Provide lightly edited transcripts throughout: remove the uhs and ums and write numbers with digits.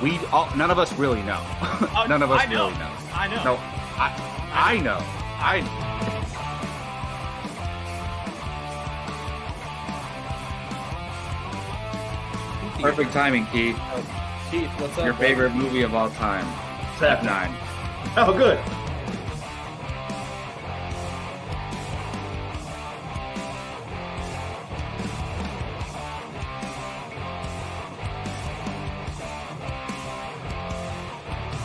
none of us really know. None of us really know. I know. No, I know. Perfect timing, Keith. Keith, what's up? Your favorite movie of all time, Step 9. Oh, good.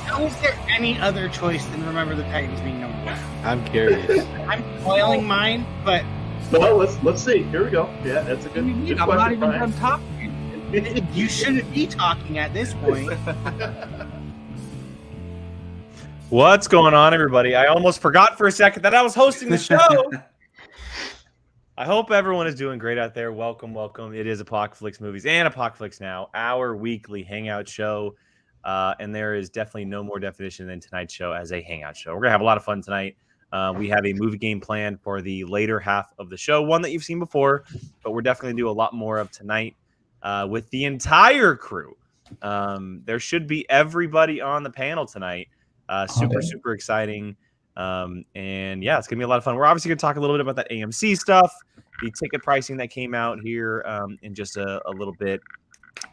How is there any other choice than Remember the Titans being number one? I'm curious. I'm spoiling mine, but Well, let's see. Here we go. Yeah, that's a good, good I'm question, not even Brian. done talking. you shouldn't be talking at this point. What's going on, everybody? I almost forgot for a second that I was hosting the show. I hope everyone is doing great out there. Welcome. It is Apocaflix Movies and Apocaflix Now, our weekly hangout show. And there is definitely no more definition than tonight's show as a hangout show. We're going to have a lot of fun tonight. We have a movie game planned for the later half of the show, one that you've seen before, but we're definitely going to do a lot more of tonight with the entire crew. There should be everybody on the panel tonight. Super exciting. And yeah, it's going to be a lot of fun. We're obviously going to talk a little bit about that AMC stuff, the ticket pricing that came out here in just a little bit.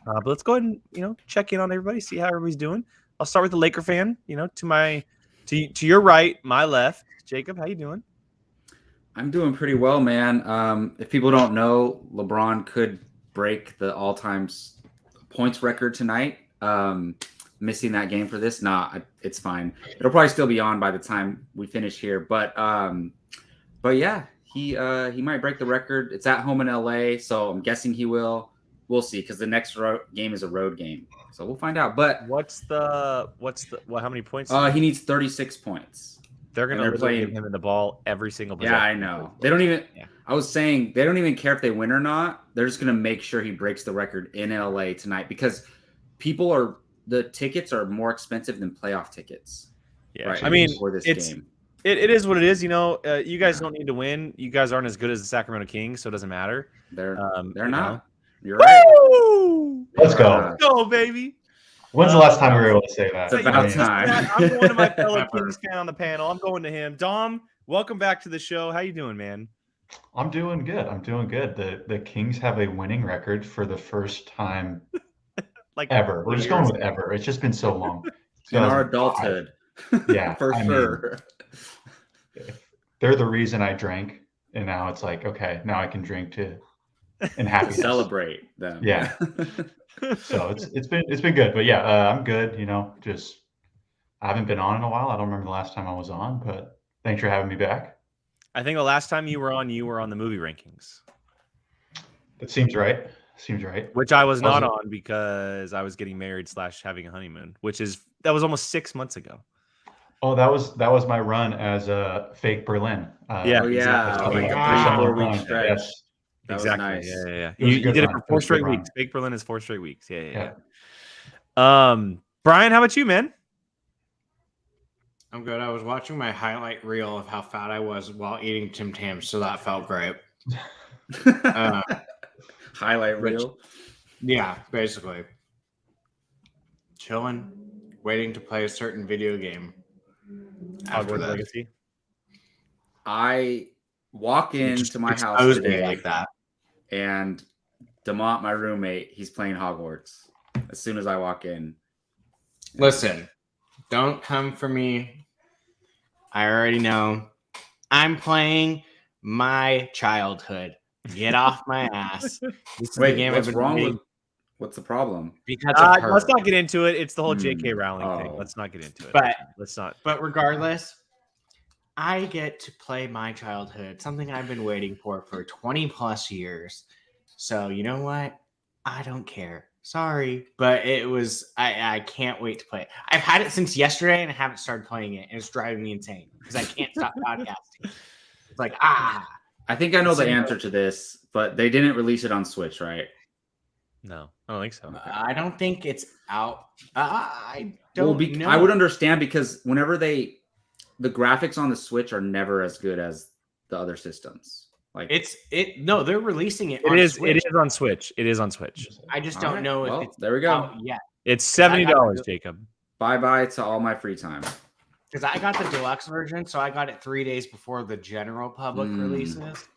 But let's go ahead and check in on everybody, see how everybody's doing. I'll start with the Laker fan. To your right, my left, Jacob. How you doing? I'm doing pretty well, man. If people don't know, LeBron could break the all-time points record tonight. Missing that game for this, it's fine. It'll probably still be on by the time we finish here. But yeah, he might break the record. It's at home in LA, so I'm guessing he will. We'll see, because the next game is a road game, so we'll find out. But How many points? He needs 36 points. They're gonna give him the ball every single possession. Yeah, I know. They don't even. Yeah. I was saying they don't even care if they win or not. They're just gonna make sure he breaks the record in LA tonight, because the tickets are more expensive than playoff tickets. Yeah, right, I mean, for this game. It is what it is. You guys don't need to win. You guys aren't as good as the Sacramento Kings, so it doesn't matter. They're not. You're right. Woo! Let's go. Let's go, baby. When's the last time we were able to say that? It's about time. I'm going to my fellow Kings fan on the panel. I'm going to him. Dom, welcome back to the show. How you doing, man? I'm doing good. The Kings have a winning record for the first time ever. We're just going with ever. It's just been so long. In our adulthood. Yeah. For sure. They're the reason I drank, and now it's like, okay, now I can drink too. And happy celebrate them. Yeah. So it's been good, but yeah, I'm good. Just I haven't been on in a while. I don't remember the last time I was on, but thanks for having me back. I think the last time you were on the movie rankings. That seems right. Which I was not on because I was getting married / having a honeymoon, that was almost 6 months ago. Oh, that was my run as a fake Berlin. Yeah. Exactly. Oh, Like 4 week stretch. Yes. That exactly. Was nice. Yeah. You did it for 4 straight weeks. Fake Berlin is 4 straight weeks. Yeah. Brian, how about you, man? I'm good. I was watching my highlight reel of how fat I was while eating Tim Tams, so that felt great. Highlight reel. Yeah, basically. Chilling, waiting to play a certain video game. After that. Legacy. I walk into my house today like that. And Demont, my roommate, he's playing Hogwarts as soon as I walk in. Listen, don't come for me. I already know. I'm playing my childhood. Get off my ass. This is the game what's I've been wrong playing. with? What's the problem? Because of her. Let's not get into it. It's the whole J.K. Rowling thing. Let's not get into it. But let's not. But regardless, I get to play my childhood, something I've been waiting for 20 plus years. So you know what? I don't care. Sorry, but I can't wait to play it. I've had it since yesterday and I haven't started playing it, and it's driving me insane because I can't stop podcasting. It's like, I think I know the answer to this, but they didn't release it on Switch, right? No, I don't think so. I don't think it's out. I don't know. I would understand, because whenever the graphics on the Switch are never as good as the other systems. Like no, they're releasing it. It is on Switch. It is on Switch. I just don't know if it's there we go. out yet. It's $70, Jacob. Bye to all my free time. Because I got the deluxe version, so I got it 3 days before the general public releases.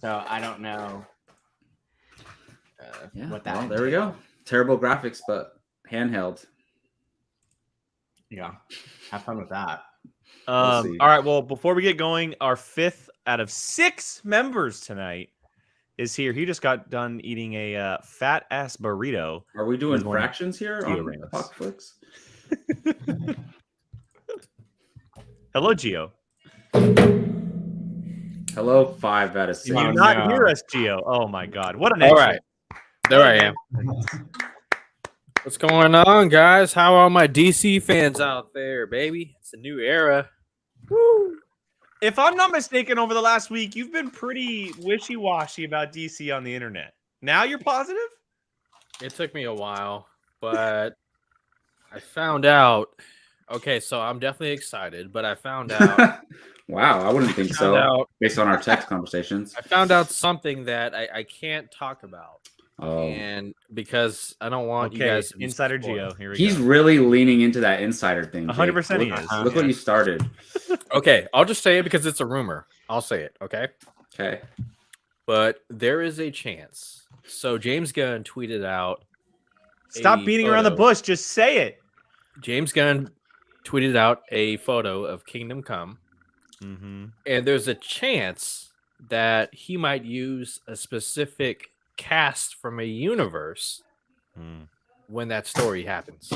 So I don't know what that. Well, there we go. Terrible graphics, but handheld. Yeah, have fun with that. All right. Well, before we get going, our 5th out of 6 members tonight is here. He just got done eating a fat ass burrito. Are we doing fractions here on rings. Apocaflix? Hello, Gio. Hello, 5 out of 6. Can you not hear us, Gio? Oh my God! What an all right. There I am. What's going on, guys? How are my DC fans out there, baby? It's a new era. Woo. If I'm not mistaken, over the last week, you've been pretty wishy-washy about DC on the internet. Now you're positive? It took me a while, but I found out. Okay, so I'm definitely excited, but I found out. Wow, I wouldn't think so. Based on our text conversations, I found out something that I can't talk about. Oh. And because I don't want you guys to be Insider spoiled. Gio. Here we He's go. really leaning into that insider thing. 100% he is. Look what you started. Okay, I'll just say it because it's a rumor. I'll say it, okay? Okay. But there is a chance. So James Gunn tweeted out. Stop beating around the bush. Just say it. James Gunn tweeted out a photo of Kingdom Come. Mm-hmm. And there's a chance that he might use a specific cast from a universe when that story happens.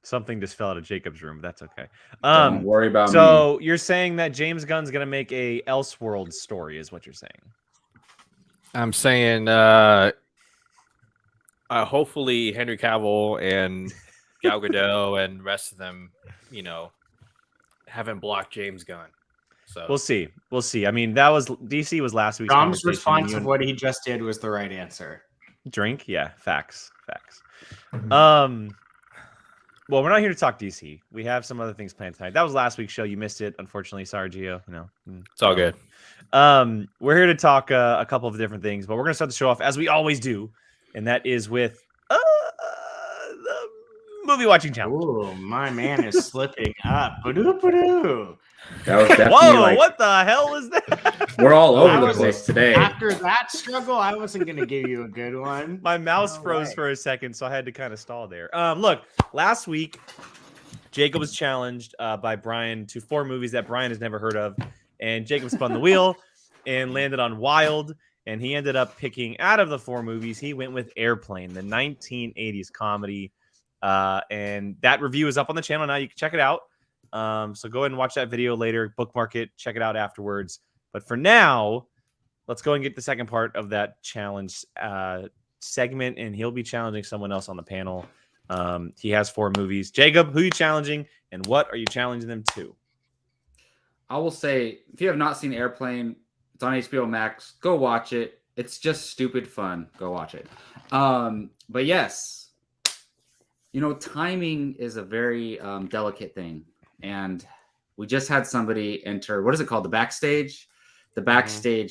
Something just fell out of Jacob's room, but that's okay. Don't worry about me. So you're saying that James Gunn's going to make a Elseworld story is what you're saying? I'm saying hopefully Henry Cavill and Gal Gadot and the rest of them, haven't blocked James Gunn. So We'll see. We'll see. I mean, that was DC was last week's Dom's conversation. response of what he just did was the right answer. Drink? Yeah, facts. Well, we're not here to talk DC. We have some other things planned tonight. That was last week's show. You missed it, unfortunately. Sorry, Gio. It's all good. We're here to talk a couple of different things, but we're going to start the show off as we always do, and that is with the movie watching challenge. Ooh, my man is slipping up. Ba-doo. That was definitely Whoa! What the hell is that? We're all over the place today. After that struggle, I wasn't going to give you a good one. My mouse froze for a second, so I had to kind of stall there. Look, last week, Jacob was challenged by Brian to 4 movies that Brian has never heard of, and Jacob spun the wheel and landed on Wild, and he ended up picking out of the 4 movies. He went with Airplane, the 1980s comedy, and that review is up on the channel now. You can check it out. So go ahead and watch that video later, bookmark it, check it out afterwards. But for now, let's go and get the second part of that challenge segment, and he'll be challenging someone else on the panel. He has 4 movies. Jacob, who are you challenging, and what are you challenging them to? I will say, if you have not seen Airplane, it's on HBO Max. Go watch it. It's just stupid fun. Go watch it. But yes, timing is a very delicate thing. And we just had somebody enter, what is it called? The backstage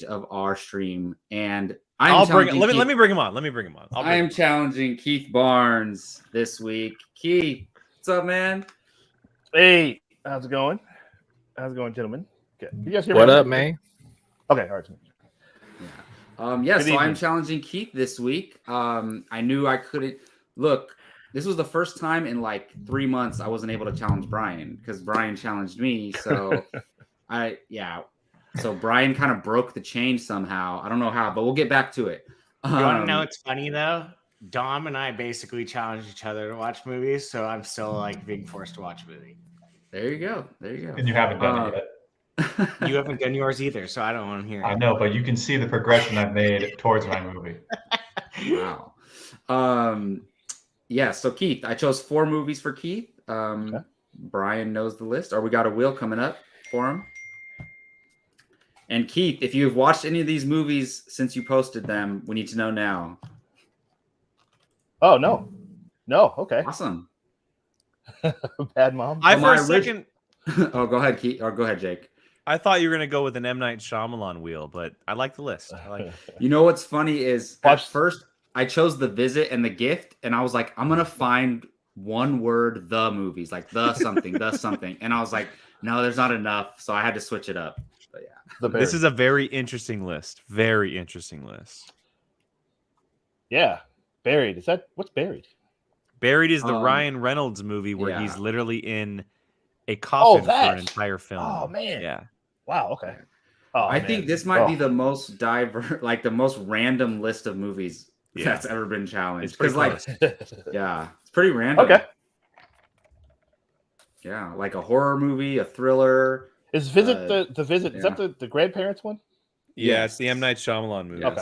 of our stream. And Let me bring him on. I am challenging Keith Barnes this week. Keith, what's up, man? Hey, how's it going? How's it going, gentlemen? Good. You guys hear me? What up, man? Okay, all right. So I'm challenging Keith this week. I knew I couldn't. Look, this was the first time in like 3 months I wasn't able to challenge Brian because Brian challenged me. So So Brian kind of broke the chain somehow. I don't know how, but we'll get back to it. You want to know what's funny though? Dom and I basically challenged each other to watch movies, so I'm still like being forced to watch a movie. There you go. And you haven't done it yet. You haven't done yours either, so I don't want to hear it. I know, but you can see the progression I've made towards my movie. Wow. So Keith, I chose 4 movies for Keith. Okay. Brian knows the list, or we got a wheel coming up for him. And Keith, if you've watched any of these movies since you posted them, we need to know now. Oh, no. Okay. Awesome. Bad mom. Oh, go ahead, Keith, or go ahead, Jake. I thought you were going to go with an M. Night Shyamalan wheel, but I like the list. I like it. You know what's funny is at first I chose The Visit and The Gift, and I was like, I'm gonna find one word, the movies, like the something, the something, and I was like, no, there's not enough, so I had to switch it up. But yeah, This is a very interesting list. Very interesting list. Yeah, Buried. Is that what's Buried? Buried is the Ryan Reynolds movie where he's literally in a Oh, coffin for that. an entire film. Oh man. Yeah. Wow. Okay. Oh, I man. think this might be Oh. the most like the most random list of movies Yeah. that's ever been It's challenged. pretty Because like, close. yeah, it's pretty random. Okay. Yeah, like a horror movie, a thriller. Is Visit the Visit? Is yeah. that the grandparents one? Yeah, it's the M. Night Shyamalan movie. Okay.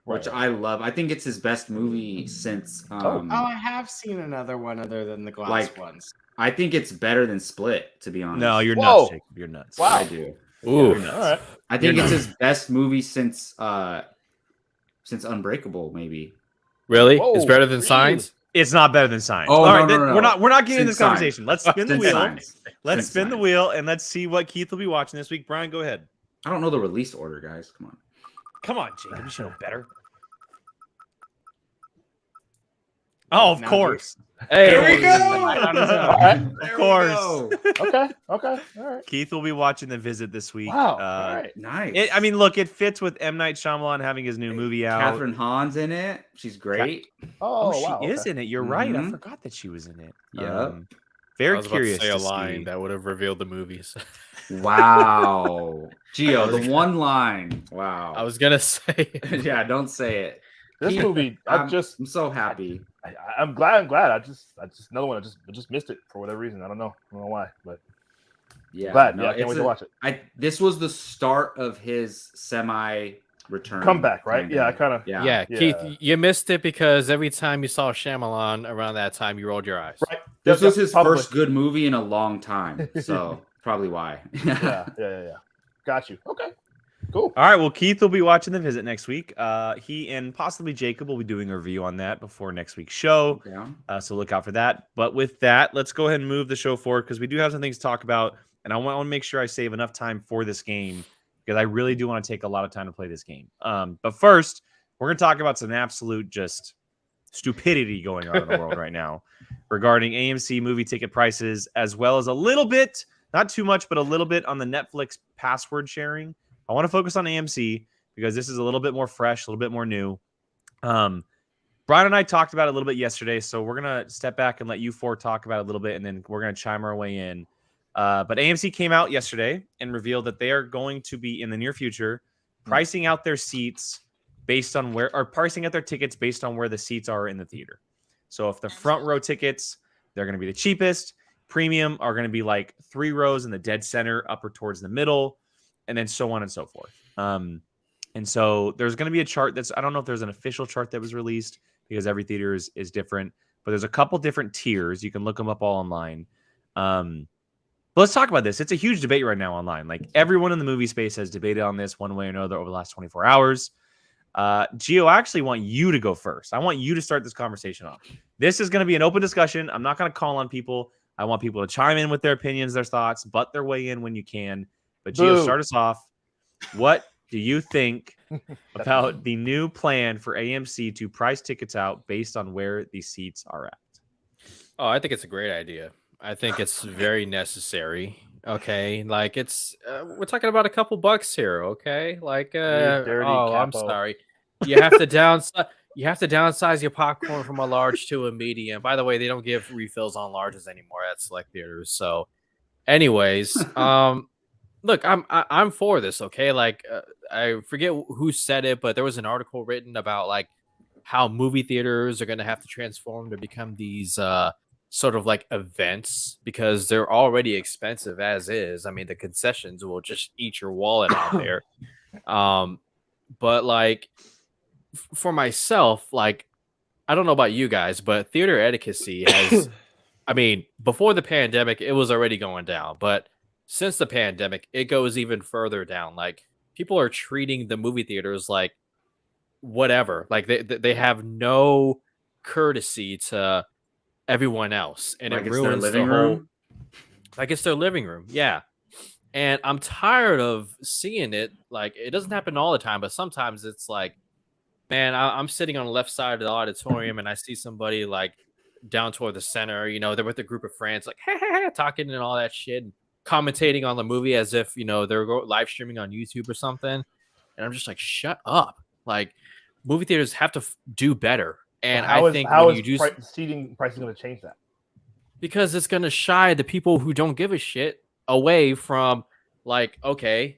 Which Right. I love. I think it's his best movie since. Oh, I have seen another one other than the glass Like, ones. I think it's better than Split, to be honest. No, you're Whoa. nuts, Jacob. You're nuts. Wow. I do. Ooh. All right. I think it's his best movie since Unbreakable, maybe. Really? Whoa, It's better than really? Signs? It's not better than Signs. Oh, All no, right, no, no, we're no. not getting in this Since Signs. conversation. Let's spin the Since wheel. Signs. Let's Since spin the Signs. wheel and let's see what Keith will be watching this week. Brian, go ahead. I don't know the release order, guys. Come on. Come on, Jacob. You should know better. Oh, of Now course. Hey, There we go. All right. Of course. Okay. Okay. All right. Keith will be watching The Visit this week. Wow. All right. Nice. I mean, look, it fits with M. Night Shyamalan having his new movie out. Catherine Hahn's in it. She's great. Oh, Oh, she wow. is okay. in it. You're right. I Mhm. forgot that she was in it. Yep. I Very was curious about to say a to line see. that would have revealed the movies. Wow. Gio, the one line. Wow. I was gonna say. yeah, don't say it. This movie, I'm so happy. I'm glad. I just another one. I just missed it for whatever reason. I don't know why, but Yeah. glad. no, Yeah, I can't wait it's to watch it. this was the start of his semi return. Comeback, right? Yeah, I kind of. Yeah. Yeah, Keith, you missed it because every time you saw Shyamalan around that time, you rolled your eyes. Right. This Yep, was his probably. first good movie in a long time. So probably why. Yeah. Got you. Okay. Cool. All right. Well, Keith will be watching The Visit next week. He and possibly Jacob will be doing a review on that before next week's show. Yeah. So look out for that. But with that, let's go ahead and move the show forward because we do have some things to talk about. And I want to make sure I save enough time for this game because I really do want to take a lot of time to play this game. But first, we're going to talk about some absolute just stupidity going on in the world right now regarding AMC movie ticket prices, as well as a little bit, not too much, but a little bit on the Netflix password sharing. I want to focus on AMC because this is a little bit more fresh, a little bit more new. Brian and I talked about it a little bit yesterday, so we're going to step back and let you four talk about it a little bit, and then we're going to chime our way in. But AMC came out yesterday and revealed that they are going to be, in the near future, pricing out their seats based on pricing out their tickets based on where the seats are in the theater. So if the front row tickets, they're going to be the cheapest. Premium are going to be like 3 rows in the dead center, upper towards the middle, and then so on and so forth. And so there's going to be a chart I don't know if there's an official chart that was released because every theater is different, but there's a couple different tiers. You can look them up all online. But let's talk about this. It's a huge debate right now online. Like everyone in the movie space has debated on this one way or another over the last 24 hours. Gio, I actually want you to go first. I want you to start this conversation off. This is going to be an open discussion. I'm not going to call on people. I want people to chime in with their opinions, their thoughts, butt their way in when you can. But Gio, start us off. What do you think about the new plan for AMC to price tickets out based on where the seats are at? Oh, I think it's a great idea. I think it's very necessary. Okay, like we're talking about a couple bucks here. Okay, like dirty I'm capo. sorry. You have to downsize. You have to downsize your popcorn from a large to a medium. By the way, they don't give refills on larges anymore at select theaters. So, anyways, look, I'm for this. Okay, like I forget who said it, but there was an article written about like how movie theaters are going to have to transform to become these sort of like events because they're already expensive as is. I mean, the concessions will just eat your wallet out there. But like for myself, like I don't know about you guys, but theater etiquette has, I mean, before the pandemic, it was already going down, but since the pandemic, it goes even further down. Like people are treating the movie theaters like whatever. Like they have no courtesy to everyone else, and Like it it's their ruins living the whole. room? Like it's their living room, yeah. And I'm tired of seeing it. Like it doesn't happen all the time, but sometimes it's like man, I'm sitting on the left side of the auditorium and I see somebody like down toward the center, they're with a group of friends, like talking and all that shit, commentating on the movie as if they're live streaming on YouTube or something. And I'm just like, shut up! Like, movie theaters have to do better. And I think when you do seating price is going to change that, because it's going to shy the people who don't give a shit away from like, okay,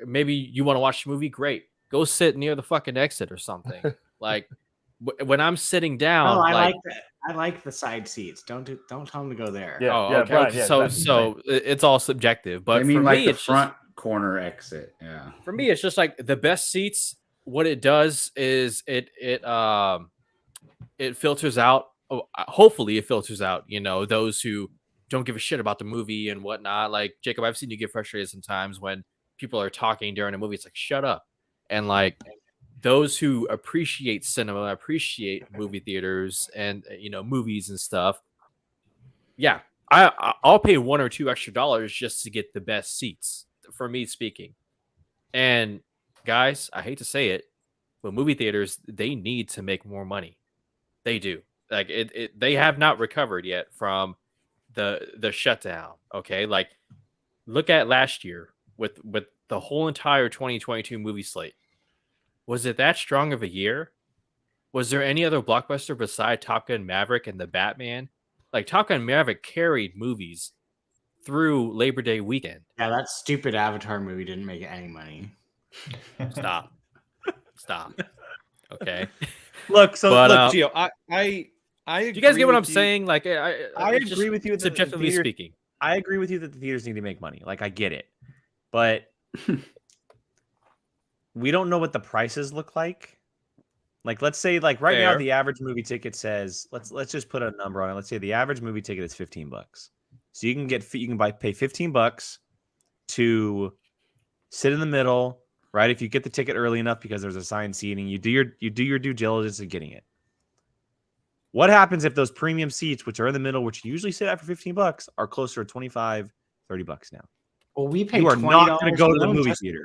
maybe you want to watch the movie, great, go sit near the fucking exit or something. Like when I'm sitting down, I like the side seats. Don't tell them to go there. Yeah. Okay. Brian, yeah, So exactly. it's all subjective. But I mean, for like me, the it's front corner exit. Yeah. For me, it's just like the best seats. What it does is it filters out. Hopefully, it filters out. Those who don't give a shit about the movie and whatnot. Like Jacob, I've seen you get frustrated sometimes when people are talking during a movie. It's like, shut up. And like those who appreciate cinema, appreciate movie theaters and movies and stuff. Yeah, I'll pay $1 or $2 extra just to get the best seats. For me speaking. And guys, I hate to say it, but movie theaters, they need to make more money. They do. Like they have not recovered yet from the shutdown. Okay, like look at last year with the whole entire 2022 movie slate. Was it that strong of a year? Was there any other blockbuster beside Top Gun Maverick and the Batman? Like Top Gun Maverick carried movies through Labor Day weekend. Yeah, that stupid Avatar movie didn't make any money. Stop. Okay. Look, But, Gio, I do you guys get what I'm saying? Like, I agree with you. Subjectively speaking, I agree with you that the theaters need to make money. Like, I get it, but we don't know what the prices look like. Like, let's say, like right now, the average movie ticket says, let's just put a number on it. Let's say the average movie ticket is $15. So you can pay $15 to sit in the middle, right? If you get the ticket early enough because there's assigned seating, you do your due diligence in getting it. What happens if those premium seats, which are in the middle, which you usually sit at for $15, are closer to $25, $30 now? Well, we pay. You are not going to go to the movie theater.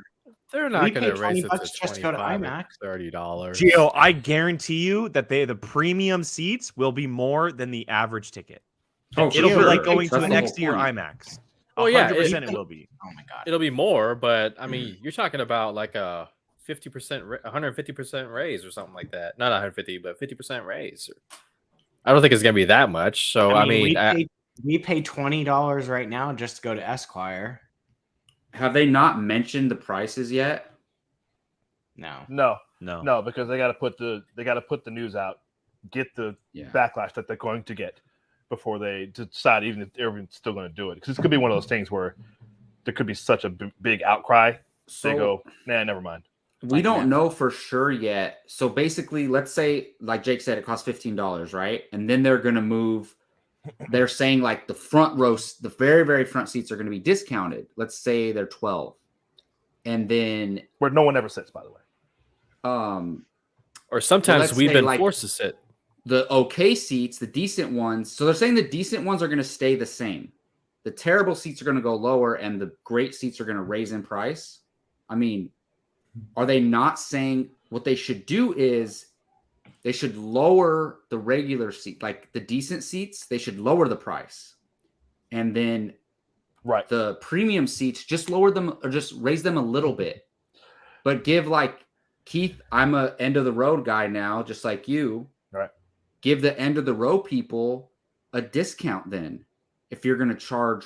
they're not going to raise it to $20 just to go to IMAX. $30. Gio, I guarantee you that the premium seats will be more than the average ticket. Oh, It'll be like going to That's an the whole XD or point. IMAX. Oh, yeah, 100% it will be. Oh my god. It'll be more, but I mean, you're talking about like a 50%, 150% raise or something like that. Not 150, but 50% raise. I don't think it's going to be that much. So, I mean, we pay $20 right now just to go to Esquire. Have they not mentioned the prices yet? No. No, because they got to put the news out, get the backlash that they're going to get before they decide even if everyone's still going to do it. Because this could be one of those things where there could be such a big outcry. So they go, nah, never mind. We don't know for sure yet. So basically, let's say, like Jake said, it costs $15, right? And then they're going to move. They're saying like the front row, the very, very front seats are going to be discounted. Let's say they're 12. And then where no one ever sits, by the way. Or sometimes we've been like forced to sit. The okay seats, the decent ones. So they're saying the decent ones are going to stay the same. The terrible seats are going to go lower, and the great seats are going to raise in price. I mean, are they not saying what they should do is they should lower the regular seat, like the decent seats, they should lower the price. And then the premium seats, just lower them or just raise them a little bit. But give like Keith, I'm a end of the road guy now, just like you. Right. Give the end of the row people a discount then if you're going to charge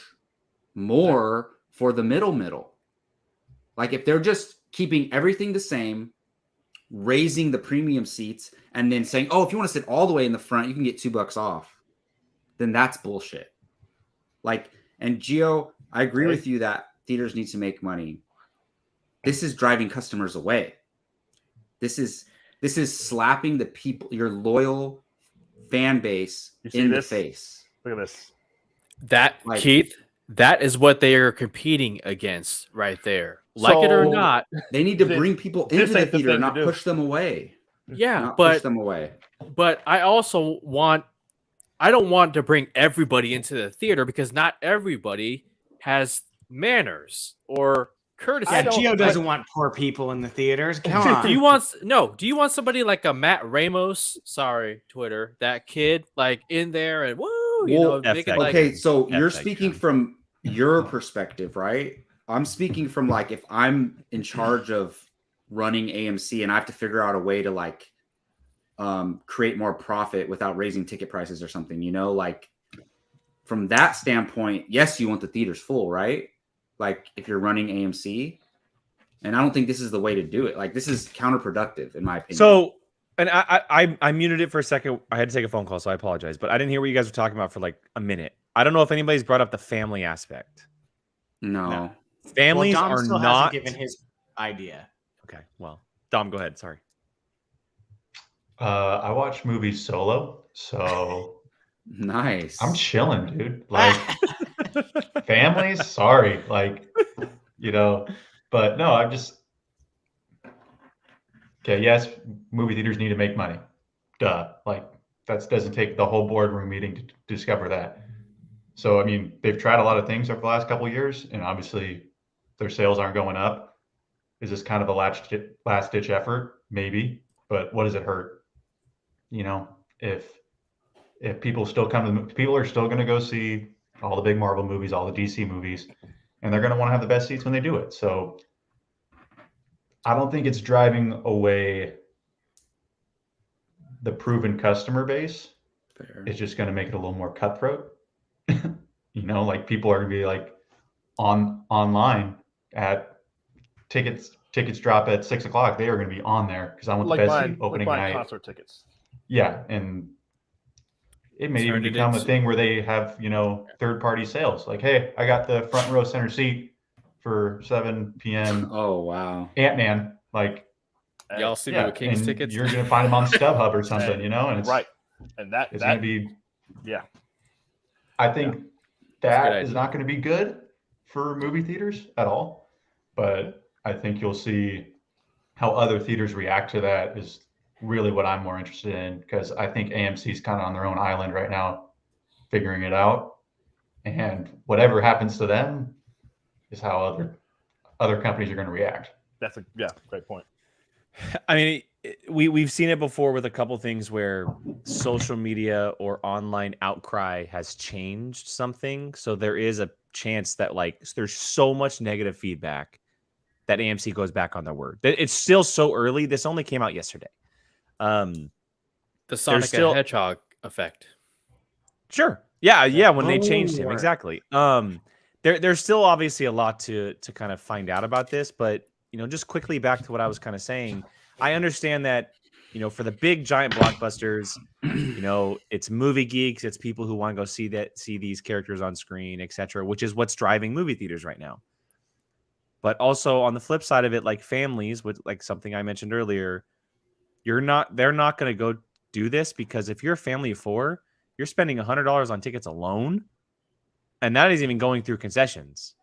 more for the middle. Like if they're just keeping everything the same, raising the premium seats, and then saying, oh, if you want to sit all the way in the front, you can get $2 off. Then that's bullshit. Like, and Gio, I agree with you that theaters need to make money. This is driving customers away. This is slapping the people, your loyal fan base in the face. Look at this. That, like, Keith, that is what they are competing against right there. Like it or not, they need to bring people into the theater, not push them away. Yeah, push them away. But I don't want to bring everybody into the theater because not everybody has manners or courtesy. Yeah, Gio doesn't want poor people in the theaters. Come on. Do you want somebody like a Matt Ramos? Sorry, Twitter. That kid like in there and woo, making like. Okay, so you're that speaking guy. from your perspective, right? I'm speaking from like if I'm in charge of running AMC and I have to figure out a way to like create more profit without raising ticket prices or something, like from that standpoint, yes, you want the theaters full, right? Like if you're running AMC, and I don't think this is the way to do it. Like this is counterproductive in my opinion. So, and I muted it for a second. I had to take a phone call, so I apologize. But I didn't hear what you guys were talking about for like a minute. I don't know if anybody's brought up the family aspect. No. Families Dom are still not hasn't given his idea. Okay, well, Dom, go ahead. Sorry. I watch movies solo, so Nice. I'm chilling, dude. Like families, sorry, like but no, I'm just okay. Yes, movie theaters need to make money. Duh. Like that doesn't take the whole boardroom meeting to discover that. So I mean, they've tried a lot of things over the last couple of years, and obviously their sales aren't going up. Is this kind of a last ditch effort? Maybe, but what does it hurt? If people still people are still going to go see all the big Marvel movies, all the DC movies, and they're going to want to have the best seats when they do it. So I don't think it's driving away the proven customer base. Fair. It's just going to make it a little more cutthroat. Like people are going to be like online at tickets drop at 6 o'clock. They are going to be on there because I want the best seat opening night. Concert tickets. Yeah, and it may even become a thing where they have, third-party sales. Like, hey, I got the front row center seat for 7 p.m. Oh, wow. Ant-Man. Like, y'all see me with King's tickets? You're going to find them on StubHub or something, and it's right. And it's going to be. Yeah. I think that is not going to be good for movie theaters at all. But I think you'll see how other theaters react to that is really what I'm more interested in, because I think AMC is kind of on their own island right now, figuring it out. And whatever happens to them is how other companies are going to react. That's great point. I mean, we've seen it before with a couple things where social media or online outcry has changed something. So there is a chance that there's so much negative feedback that AMC goes back on their word. It's still so early. This only came out yesterday. The Sonic the Hedgehog effect. Sure. Yeah. When they changed him, exactly. There's still obviously a lot to kind of find out about this, but just quickly back to what I was kind of saying. I understand that for the big giant blockbusters, it's movie geeks, it's people who want to go see these characters on screen, etc., which is what's driving movie theaters right now. But also on the flip side of it, like families, with like something I mentioned earlier. They're not going to go do this because if you're a family of 4, you're spending $100 on tickets alone. And that isn't even going through concessions.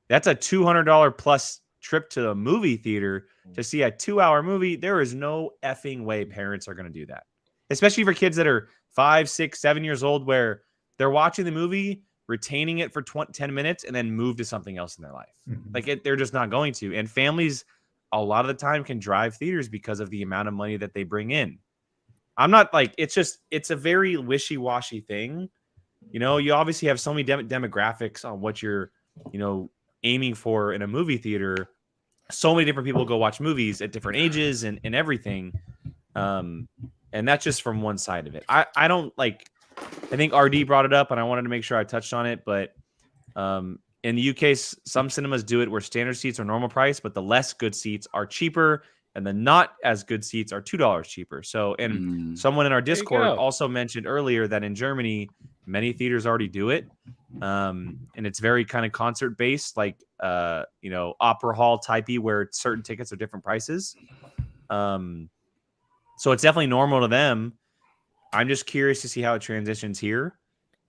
That's a $200 plus trip to a movie theater to see a 2-hour movie. There is no effing way parents are going to do that. Especially for kids that are 5, 6, 7 years old, where they're watching the movie, retaining it for 10 minutes, and then move to something else in their life. Mm-hmm. They're just not going to. And families a lot of the time can drive theaters because of the amount of money that they bring in. I'm not it's a very wishy-washy thing. You obviously have so many demographics on what you're, aiming for in a movie theater. So many different people go watch movies at different ages and everything. And that's just from one side of it. I don't I think RD brought it up and I wanted to make sure I touched on it, but, in the UK, some cinemas do it where standard seats are normal price, but the less good seats are cheaper, and the not as good seats are $2 cheaper. So, and someone in our Discord also mentioned earlier that in Germany, many theaters already do it, and it's very kind of concert based, opera hall typey, where certain tickets are different prices. So it's definitely normal to them. I'm just curious to see how it transitions here,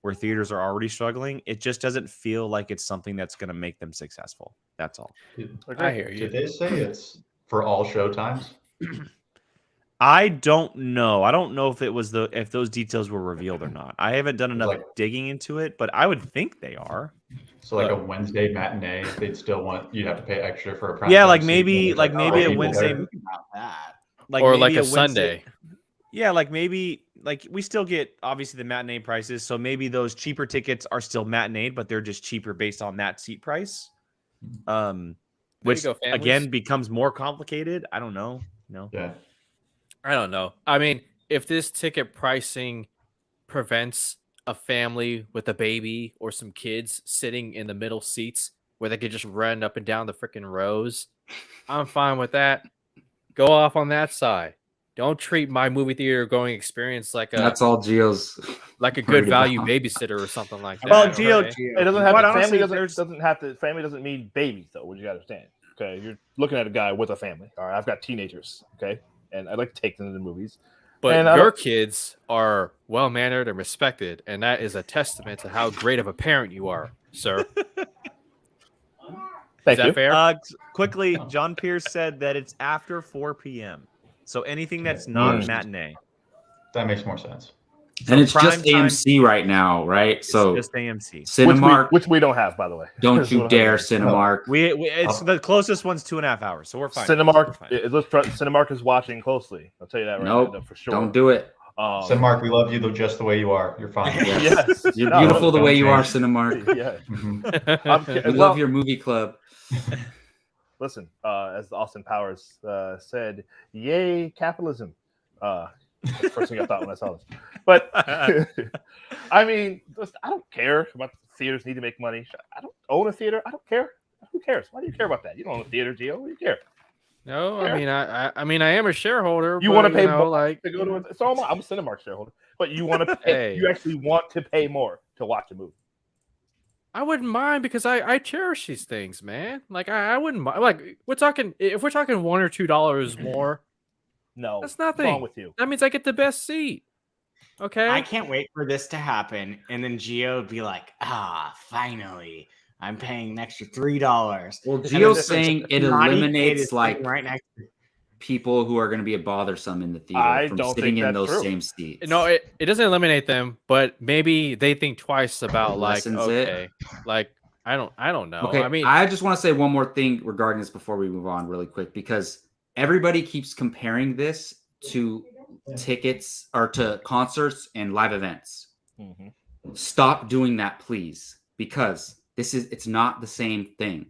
where theaters are already struggling. It just doesn't feel like it's something that's going to make them successful. That's all. I hear you. Did they say it's for all show times? I don't know. I don't know if those details were revealed or not. I haven't done enough digging into it, but I would think they are. So like a Wednesday matinee, they'd still want you'd have to pay extra for a prime. Yeah, time like seat, maybe but it's a people Wednesday, there. About that. like or maybe like a Wednesday. Sunday. Yeah, like maybe like we still get obviously the matinee prices, so maybe those cheaper tickets are still matinee, but they're just cheaper based on that seat price. Which go, families. again becomes more complicated. I don't know. Yeah. I don't know. I mean, if this ticket pricing prevents a family with a baby or some kids sitting in the middle seats where they could just run up and down the freaking rows, I'm fine with that. Go off on that side. Don't treat my movie theater going experience like a That's all Gio's like a good worried value about. babysitter or something like that. Well, okay? Gio, It doesn't have Quite to, honestly, family there's- doesn't have to. Family doesn't mean babies, though. What you got to understand? Okay, you're looking at a guy with a family. All right, I've got teenagers. Okay, and I like to take them to the movies. But And I your don't- kids are well mannered and respected, and that is a testament to how great of a parent you are, sir. Thank is that you. fair? Quickly, John Pierce said that it's after 4 p.m. So anything that's not Mm. matinee. That makes more sense. And it's prime just time- AMC right now, right? It's So just AMC. Cinemark, Which we don't have, by the way. don't you We dare, have. Cinemark. It's the closest one's 2.5 hours, so we're fine. Cinemark. We're fine. Cinemark is watching closely. I'll tell you that right Nope, now for sure. Don't do it. Cinemark, we love you though, just the way you are. You're fine. Yes, You're No, beautiful the don't way you are, change. Cinemark. Yeah. Mhm. We love your movie club. Listen, as Austin Powers said, "Yay, capitalism." That's the first thing I thought when I saw this. But I mean, I don't care about the theaters need to make money. I don't own a theater. I don't care. Who cares? Why do you care about that? You don't own a theater, Gio. What do you care? No, I mean, I mean, I am a shareholder. You but, want to pay know, more like to go to it? So I'm a Cinemark shareholder, but you want to pay. Hey. You actually want to pay more to watch a movie. I wouldn't mind because I cherish these things, man. Like I wouldn't mind. Like if we're talking $1 or $2 more, No, that's what's nothing. wrong with you? That means I get the best seat. Okay. I can't wait for this to happen, and then Gio would be like, finally, I'm paying an extra $3. Well, And then Gio's this saying it naughty kid eliminates is like sitting right next to people who are going to be bothersome in the theater I from don't sitting think in that's those true. same seats. No, it doesn't eliminate them, but maybe they think twice about like Lessens okay, it. like I don't know. Okay, I mean, I just want to say one more thing regarding this before we move on really quick, because everybody keeps comparing this to tickets or to concerts and live events. Mm-hmm. Stop doing that, please, because it's not the same thing.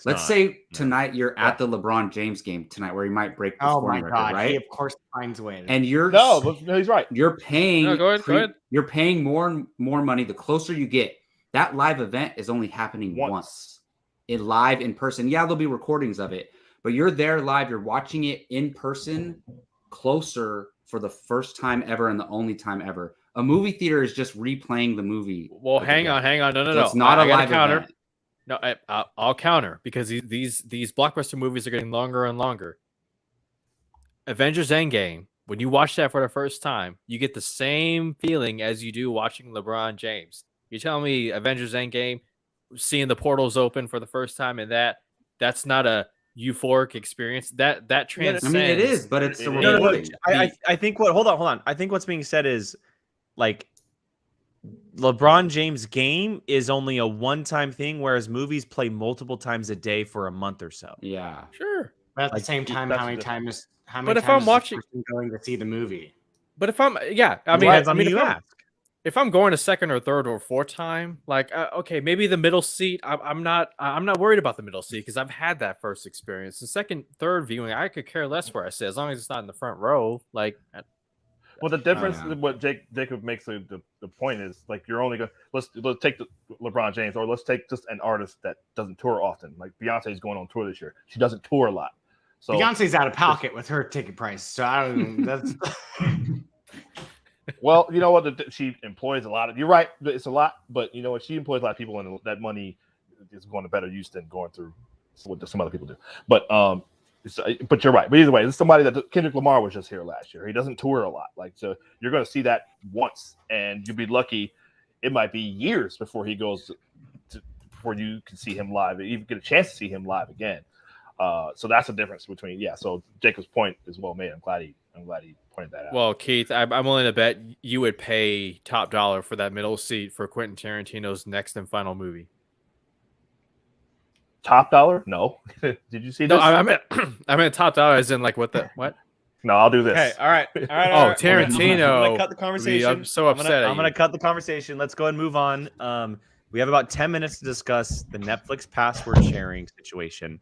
Let's not. say tonight you're at the LeBron James game tonight where he might break the Oh my scoring record, god, right? he of course finds a way. And you're No, he's right. you're paying No, go ahead. You're paying more and more money the closer you get. That live event is only happening once. In live in person. Yeah, there'll be recordings of it, but you're there live, you're watching it in person closer for the first time ever and the only time ever. A movie theater is just replaying the movie. well, hang on. No. So it's not a I gotta live counter. event. No, I'll counter because these blockbuster movies are getting longer and longer. Avengers Endgame, when you watch that for the first time, you get the same feeling as you do watching LeBron James. You tell me Avengers Endgame, seeing the portals open for the first time, and that's not a euphoric experience. That transcends. I mean, it is, but it's the No, rewarding. I think hold on. I think what's being said is like LeBron James game is only a one-time thing, whereas movies play multiple times a day for a month or so. Yeah. Sure. But at the Like, same time, that's how many the times But if is I'm this watching- person going to see the movie? But if I'm, yeah, I mean, Depends on who if you I'm- ask. if I'm going a second or third or fourth time, like okay, maybe the middle seat. I'm not worried about the middle seat because I've had that first experience. The second, third viewing, I could care less where I sit as long as it's not in the front row. Like, Well, the difference, yeah. what Jacob makes the point is like you're only going. Let's take the LeBron James, or let's take just an artist that doesn't tour often. Like Beyonce's going on tour this year. She doesn't tour a lot. So Beyonce's out of pocket with her ticket price, so I don't. That's well, you know what? She employs a lot of. You're right. It's a lot, but you know what? She employs a lot of people, and that money is going to better use than going through what some other people do. But but you're right. But either way, this is somebody that Kendrick Lamar was just here last year. He doesn't tour a lot, like so. You're going to see that once, and you'll be lucky. It might be years before he goes before you can see him live, even get a chance to see him live again. So that's the difference between So Jacob's point is well made. I'm glad he pointed that out. well, Keith, I'm willing to bet you would pay top dollar for that middle seat for Quentin Tarantino's next and final movie. Top dollar? No. Did you see this? No, I meant top dollar as in like what? No, I'll do this. Okay, all right. Oh, I'm Tarantino. gonna cut the conversation. I'm so upset. I'm gonna cut the conversation. Let's go ahead and move on. We have about 10 minutes to discuss the Netflix password sharing situation,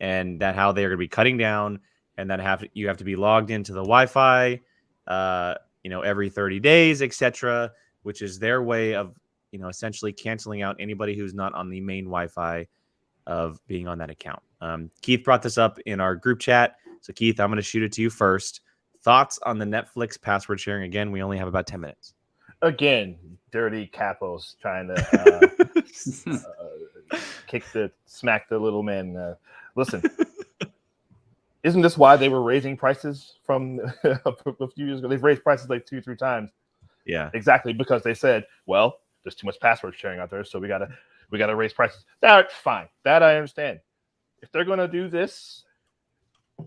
and that how they are going to be cutting down, and that you have to be logged into the Wi-Fi, every 30 days, etc., which is their way of, essentially canceling out anybody who's not on the main Wi-Fi of being on that account. Keith brought this up in our group chat. So Keith, I'm going to shoot it to you first. Thoughts on the Netflix password sharing? Again, we only have about 10 minutes. Again, dirty capos trying to smack the little man. Listen, isn't this why they were raising prices from a few years ago? They've raised prices like 2-3 times. Yeah, exactly, because they said, well, there's too much password sharing out there, so we gotta raise prices. That's fine. That I understand. If they're gonna do this,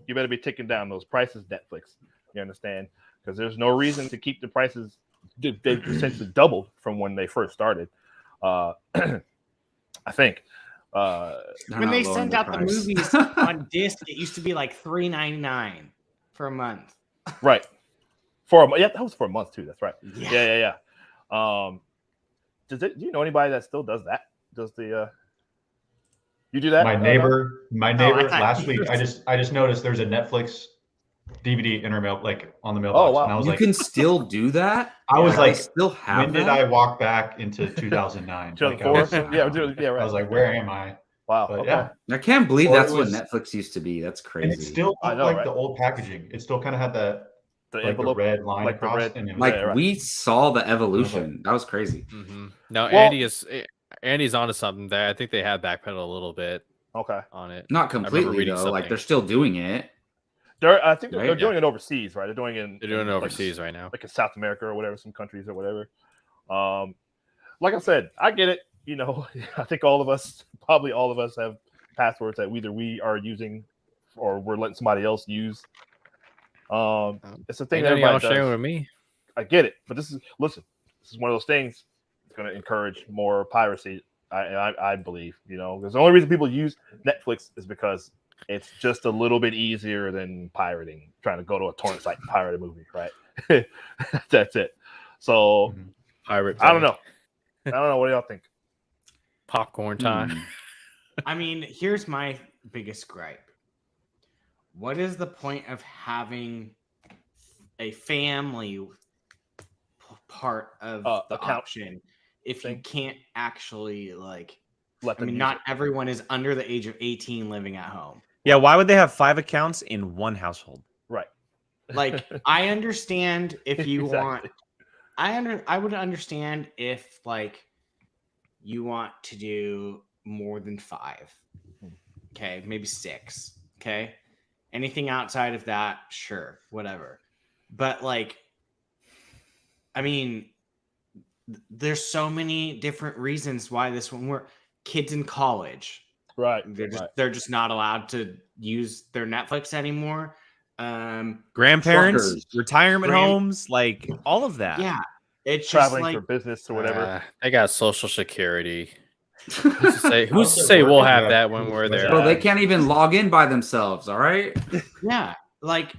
you better be taking down those prices, Netflix. You understand? Because there's no reason to keep the prices. They essentially doubled from when they first started. I think. When they sent out the movies on disc, it used to be like $3.99 for a month. Right. For a month. Yeah, that was for a month too. That's right. Yeah. Do you know anybody that still does that? Does the you do that? My neighbor last week. I just noticed there's a Netflix DVD in her mail, like on the mailbox. Oh wow! And I was you can still do that? I was like, still have when did I walk back into 2009? 2004? Yeah, right. I was like, where am I? Wow. But okay. yeah, I can't believe Or that's it what was- Netflix used to be. That's and it crazy. still I looked know, like right? the old packaging. It still kind of had that The like envelope, the red line like the across, red- and it was Like Yeah, right. we saw the evolution. That was crazy. Mm-hmm. Now Well- Andy's onto something there. I think they have backpedaled a little bit Okay. on it. Not completely reading though. Like something. they're still doing it. I think they're Right? doing it overseas, right? They're doing it. They're doing it like, overseas right now. like in South America or whatever, some countries or whatever. Like I said, I get it. I think probably all of us have passwords that either we are using or we're letting somebody else use. It's a thing that everybody sharing does. with me. I get it, but this is one of those things that's going to encourage more piracy. I believe, because the only reason people use Netflix is because it's just a little bit easier than pirating, trying to go to a torrent site and pirate a movie, right? That's it. So Pirate. I don't know. What do y'all think? Popcorn time. I mean, here's my biggest gripe. What is the point of having a family part of the account option if you thing? can't actually Let them use not it. everyone is under the age of 18 living at home. Yeah, why would they have 5 accounts in one household? Right. Like, I understand if you Exactly. I would understand if you want to do more than 5. Okay, maybe 6. Okay. Anything outside of that, sure, whatever. But I mean, there's so many different reasons why this one works. Kids in college, Right. they're just not allowed to use their Netflix anymore. Grandparents, Truckers. retirement homes, like all of that. Yeah, it's Traveling just for business or whatever. They got Social Security. Who's to Also say we'll working have at that when we're there? Bro, they can't even log in by themselves. All right. yeah,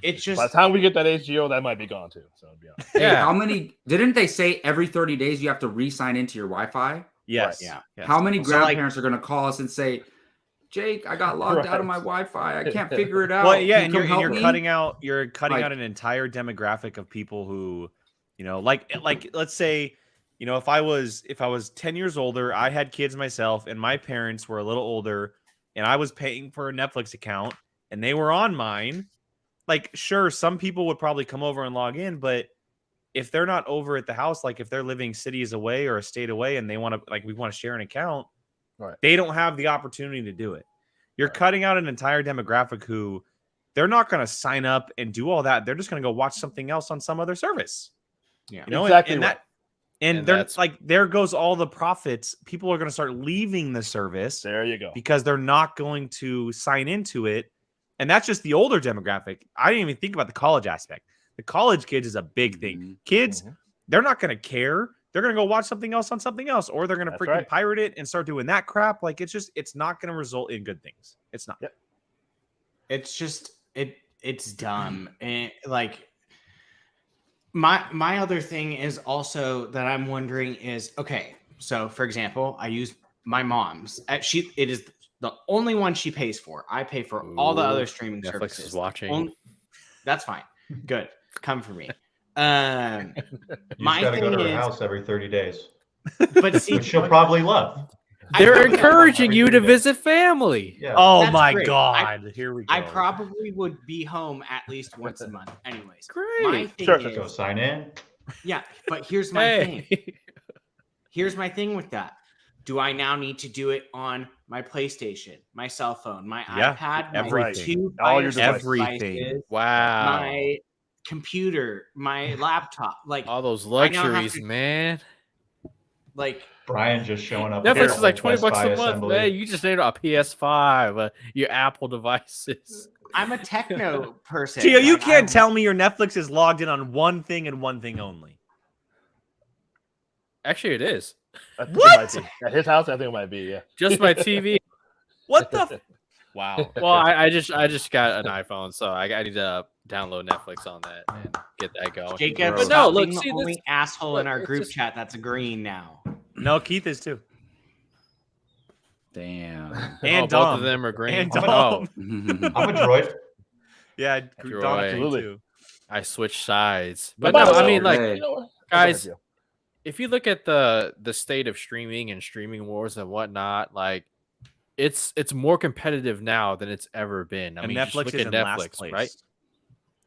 it's just By the time we get that HGO, that might be gone too. So be honest. Hey, Yeah. how many? Didn't they say every 30 days you have to re-sign into your Wi-Fi? Yes. yeah. Yes. How many So, grandparents are going to call us and say, "Jake, I got logged out of my Wi-Fi. I can't figure it out." Well, yeah, Can and you you're come help me?" cutting out Like- out an entire demographic of people who, like let's say, if I was 10 years older, I had kids myself, and my parents were a little older, and I was paying for a Netflix account, and they were on mine. Like, sure, some people would probably come over and log in, but if they're not over at the house, like if they're living cities away or a state away, and they want to, we want to share an account, Right. they don't have the opportunity to do it. You're cutting out an entire demographic who they're not going to sign up and do all that. They're just going to go watch something else on some other service. Yeah. Exactly and right. that, and And they're that's- like, there goes all the profits. People are going to start leaving the service There you go. because they're not going to sign into it. And that's just the older demographic. I didn't even think about the college aspect. The college kids is a big thing. Mhm. Kids, they're not going to care. they're gonna go watch something else on something else, or they're gonna That's freaking right. pirate it and start doing that crap. Like it's not gonna result in good things. It's not. Yep. It's just it's dumb. And like my other thing is also that I'm wondering is, okay, so for example, I use my mom's. It is the only one she pays for. I pay for all the other streaming Netflix services. is watching. That's fine. Good. Come for me. You My just gotta go thing to her is, house every 30 days, but see, which she'll probably love. They're I- encouraging you to Every day. visit family. Yeah. Oh That's my great. god! Here we go. I probably would be home at least once a month, anyways. Great. My thing Sure. is, Go sign in. yeah, but here's my thing. Hey. Here's my thing with that. Do I now need to do it on my PlayStation, my cell phone, my Yeah, iPad, my everything. two All your Fire devices. Everything. devices, Wow. my computer, my laptop, like All those I now have luxuries, to- man. like Brian just showing up. Netflix at is like Best 20 bucks Buy a month, assembly. man. You just need a PS5, your Apple devices. I'm a techno person. Gio, you Like, can't tell me your Netflix is logged in on one thing and one thing only. Actually, it is. I think it What? might be. At his house, I think it might be. Yeah. Just my TV. What the? Wow. Well, I just got an iPhone, so I need to download Netflix on that and get that going. Jacob, But stop no, look, being see, the only this, asshole in look, our it's group just- chat that's agreeing now. No, Keith is too. Damn. And both Dom. of them are green. And Oh, Dom. I'm a droid. Yeah, Droid. Dom Absolutely. too. I switched sides, but But no, by I the mean, way, like, You know what? guys, Go ahead, if you look at the state of streaming and streaming wars and whatnot, like it's more competitive now than it's ever been. I And mean, just Netflix look is at in Netflix, last place. right?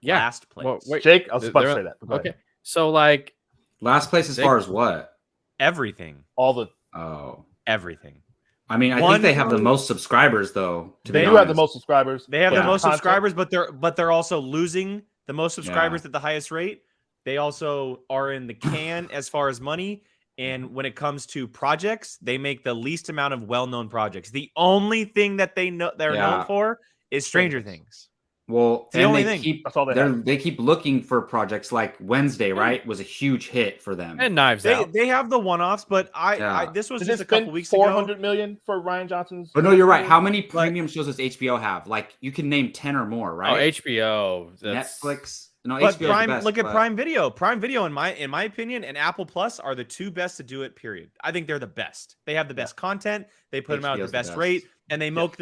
Yeah. Last place. Well, wait, Jake, I was about to they're- say that. but go ahead. Okay, so like, Last place as They- far as what? Everything. All the Oh. Everything. I mean, I One- think they have the most subscribers, though. To they be do have the honest. most subscribers. They have but the most content- subscribers, but they're also losing the most subscribers at the highest rate. They also are in the can as far as money. And when it comes to projects, they make the least amount of well-known projects. The only thing that they're Yeah. known for is Stranger Things. Well, It's the and only they thing. keep That's all they have. they keep looking for projects like Wednesday, right? Was a huge hit for them. and Knives Out. They have the one-offs, but Yeah. this was Did just they a couple spend weeks 400 ago. million for Ryan Johnson's? But no, you're right. How many premium shows does HBO have? Like you can name 10 or more, Oh, right? HBO. That's, Netflix. No, But HBO. Prime, the best, look at but- Prime Video. Prime Video, in my opinion, and Apple Plus are the two best to do it. Period. I think they're the best. They have the best content. They put them out at HBO's the best rate, and they make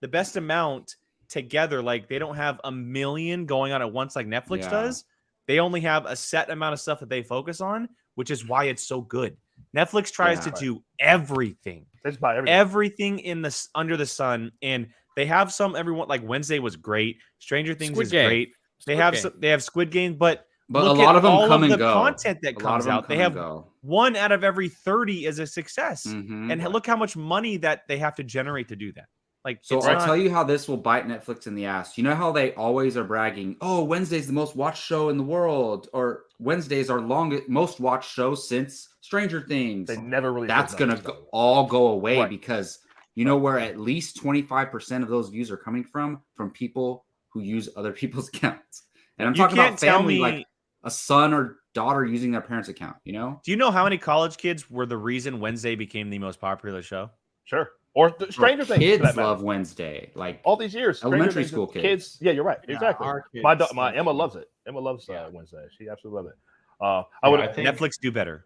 the best amount together. Like they don't have a million going on at once like Netflix Yeah. does. They only have a set amount of stuff that they focus on, which is why it's so good. Netflix tries to Yeah. do everything. They just buy everything. Everything in the under the sun, and they have some. Everyone like Wednesday was great. Stranger Things Squid is Game. great. They Squid have Game. they have Squid Game, but But a look lot at of them all come of and the go. content that A lot comes of them out. They come and have go. 1 out of every 30 is a success, Mhm. and look how much money that they have to generate to do that. Like, So it's I'll not- tell you how this will bite Netflix in the ass. You know how they always are bragging, "Oh, Wednesday's the most watched show in the world," or "Wednesday's our most watched show since Stranger Things." They never really. That's said gonna numbers, though. all go away Right. because you know where at least 25% of those views are coming from people who use other people's accounts. And I'm You talking can't about tell family, me- like a son or daughter using their parents' account. You know, Do you know how many college kids were the reason Wednesday became the most popular show? Sure. Or the Stranger Things. for kids that matter. love Wednesday. Like all these years. Stranger elementary Things, school kids. Yeah, you're right. Yeah, Exactly. our kids My Emma love loves it. Emma loves Yeah. Wednesday. She absolutely loves it. I would I think Netflix do better.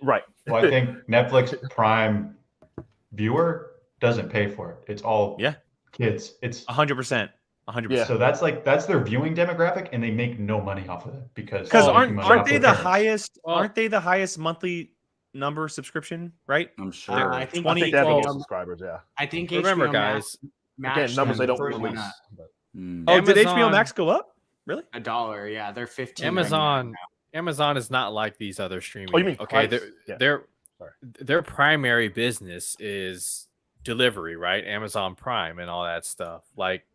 right. Well, I think Netflix Prime viewer doesn't pay for it. It's all Yeah. kids. It's 100%. 100%. Yeah. so that's their viewing demographic, and they make no money off of it because Because they're aren't making money off they their the parents. highest? Well- Aren't they the highest monthly number subscription? Right? I'm sure. I think I think they have the most well, subscribers. Yeah. I think remember, HBO guys. Again, numbers they don't first release. one but- Oh, did HBO Amazon- Max go up? Really? $1. Yeah, they're 15. Amazon is not like these other streaming. Oh, you mean okay? price? Yeah. Sorry. Their primary business is delivery, right? Amazon Prime and all that stuff. Like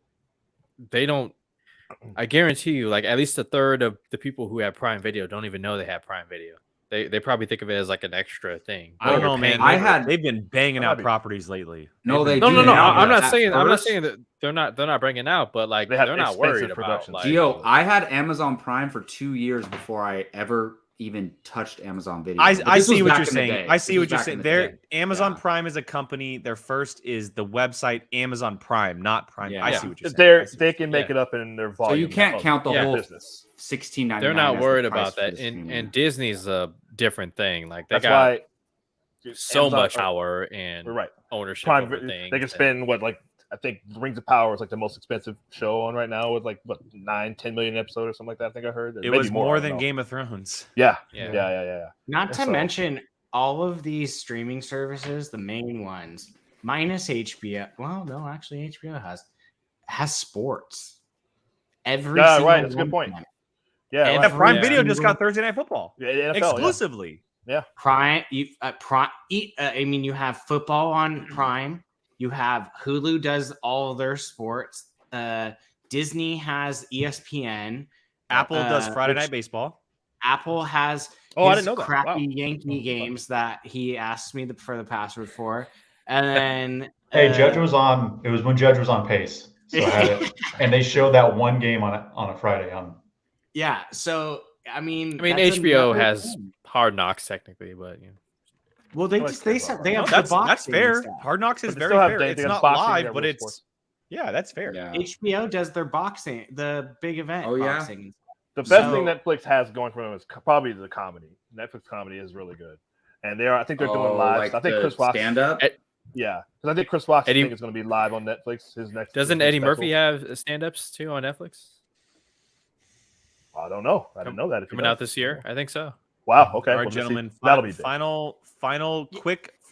they don't. I guarantee you, like at least a third of the people who have Prime Video don't even know they have Prime Video. They probably think of it as like an extra thing. I don't Well, know, man. I They've been banging That out might be- properties lately. No, they No, do no, no. now, I'm but not at saying. I'm not first- saying that they're not bringing out, but like They have they're not expensive worried about productions. like. Gio, I had Amazon Prime for 2 years before I ever even touched Amazon Video. I This see was what back you're in the saying. day. I see This what was you're back saying. in the There, day. Amazon Yeah. Prime is a company. Their first is the website Amazon Prime, not Prime. Yeah. I see what you're saying. I see what They you're can make it up in their volume. So you can't count the whole business. $16.99. They're not as the worried price about for that, the and streaming. Disney's a different thing. Like they That's got why so Amazon- much power and Right. ownership Prime, over things. they can spend I think Rings of Power is like the most expensive show on right now with like 9-10 million episode or something like that. I think I heard It was more than Game of Thrones. Yeah. Yeah. Not to So- mention all of these streaming services, the main ones, minus HBO. Well, no, actually, HBO has sports. Every Yeah, single right. That's a good one point. of them. Yeah, Every right. Yeah, Prime Yeah. Video just single- got Thursday Night Football Yeah, NFL, exclusively. Prime. I mean, you have football on Prime. You have Hulu does all their sports. Disney has ESPN. Apple does Friday which Night Baseball. Apple has Oh, I his didn't know that. crappy Wow. Yankee games that he asked me for the password for, and then Hey, Judge was on. It was when Judge was on pace, so I had it, and they showed that one game on a Friday. yeah. So I mean, that's HBO another has thing. Hard Knocks technically, but Well, they I like just they football. they No, have that's the boxing fair. stuff. Hard Knocks is But they very still have fair. they It's got not boxing, they live, got but real it's sports. yeah, that's fair. Yeah. HBO does their boxing, the big event. Oh, yeah? boxing. The best So- thing Netflix has going for them is probably the comedy. Netflix comedy is really good, and I think they're doing live. Like I think the Chris Rock. stand-up. Yeah, because I think Chris Rock's Eddie- thing is going to be live on Netflix. His next. doesn't his Eddie special. Murphy have stand-ups too on Netflix I don't know. I didn't know that. If he coming does. out this year? I think so. Wow. Okay. All well, right, gentlemen. that'll be big.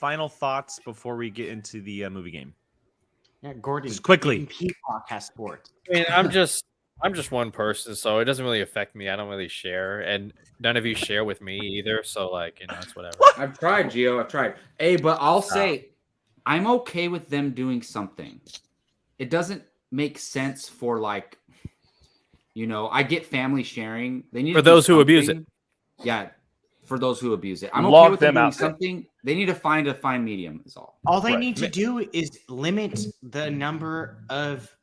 Final thoughts before we get into the movie game. Yeah, Gordon. Just quickly. even Peacock has sports. I mean, I'm just one person, so it doesn't really affect me. I don't really share, and none of you share with me either. So like, it's whatever. I've tried, Gio. I've tried. Hey, but I'll say I'm okay with them doing something. It doesn't make sense for like, I get family sharing. They need For to do those who abuse it. something. Yeah, for those who abuse it. I'm Log okay with them them doing out then. something. They need to find a fine medium. Is all. All they Right. need to do is limit the number of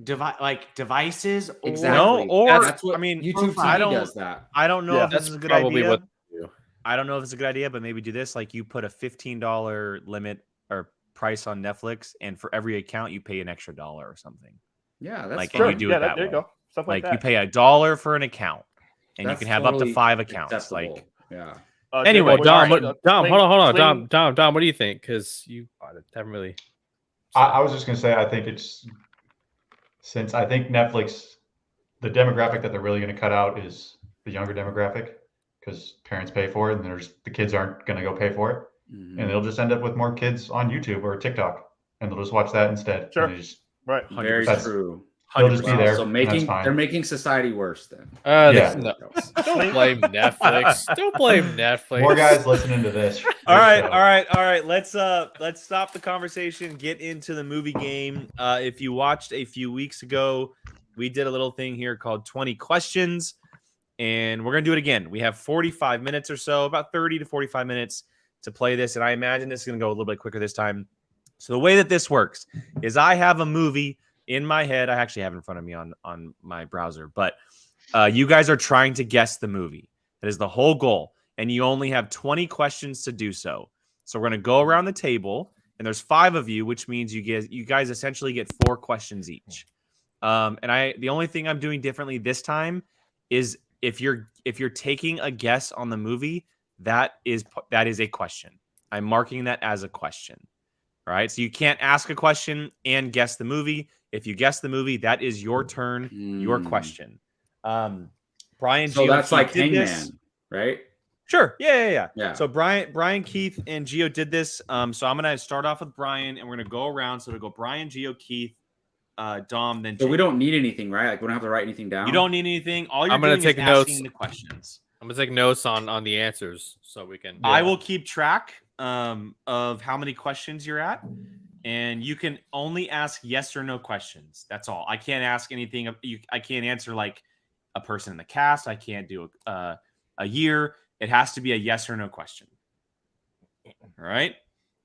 devices. Or Exactly. No, or That's what I mean, YouTube I TV don't- does that. I don't know Yeah. if this That's is a good probably idea. what they do. I don't know if it's a good idea, but maybe do this. Like you put a $15 limit or price on Netflix, and for every account you pay an extra $1 or something. Yeah, that's Like, fine. and you do it that there you way. go. Stuff like, Like you that. pay $1 for an account, and That's you can have up to totally 5 accounts. acceptable. Like yeah. Anyway, Jacob, Dom, what- Dom, hold on, Sling- Dom, what do you think? Because you haven't really. I was just gonna say, I think since I think Netflix, the demographic that they're really gonna cut out is the younger demographic, because parents pay for it, and the kids aren't gonna go pay for it, Mhm. and they'll just end up with more kids on YouTube or TikTok, and they'll just watch that instead. Sure. And they just- Right. Very That's- true. They'll just be Wow, there. so and that's they're fine. making society worse then. Yeah. Don't blame Netflix. Don't blame Netflix. More guys listening to this. all right, show. all right. Let's stop the conversation. Get into the movie game. If you watched a few weeks ago, we did a little thing here called 20 questions, and we're gonna do it again. We have 45 minutes or so, about 30 to 45 minutes to play this, and I imagine this is gonna go a little bit quicker this time. So the way that this works is I have a movie in my head. I actually have it in front of me on my browser, but you guys are trying to guess the movie. That is the whole goal. And you only have 20 questions to do so. So we're going to go around the table, and there's 5 of you, which means you guys essentially get 4 questions each. And the only thing I'm doing differently this time is if you're taking a guess on the movie, that is a question. I'm marking that as a question. All right. So you can't ask a question and guess the movie. If you guess the movie, that is your turn, your question. Brian, So Gio, that's Keith like did Hangman, this. right? Sure. Yeah. Yeah. So Brian, Keith, and Gio did this. So I'm gonna start off with Brian, and we're gonna go around. So we go Brian, Gio, Keith, Dom, then. So we Jake. don't need anything, right? Like we don't have to write anything down. You don't need anything. All you're I'm gonna doing take is notes. asking the questions. I'm gonna take notes on the answers so we can. I will keep track of how many questions you're at, and you can only ask yes or no questions. That's all. I can't ask anything. I can't answer like a person in the cast. I can't do a year. It has to be a yes or no question. All right.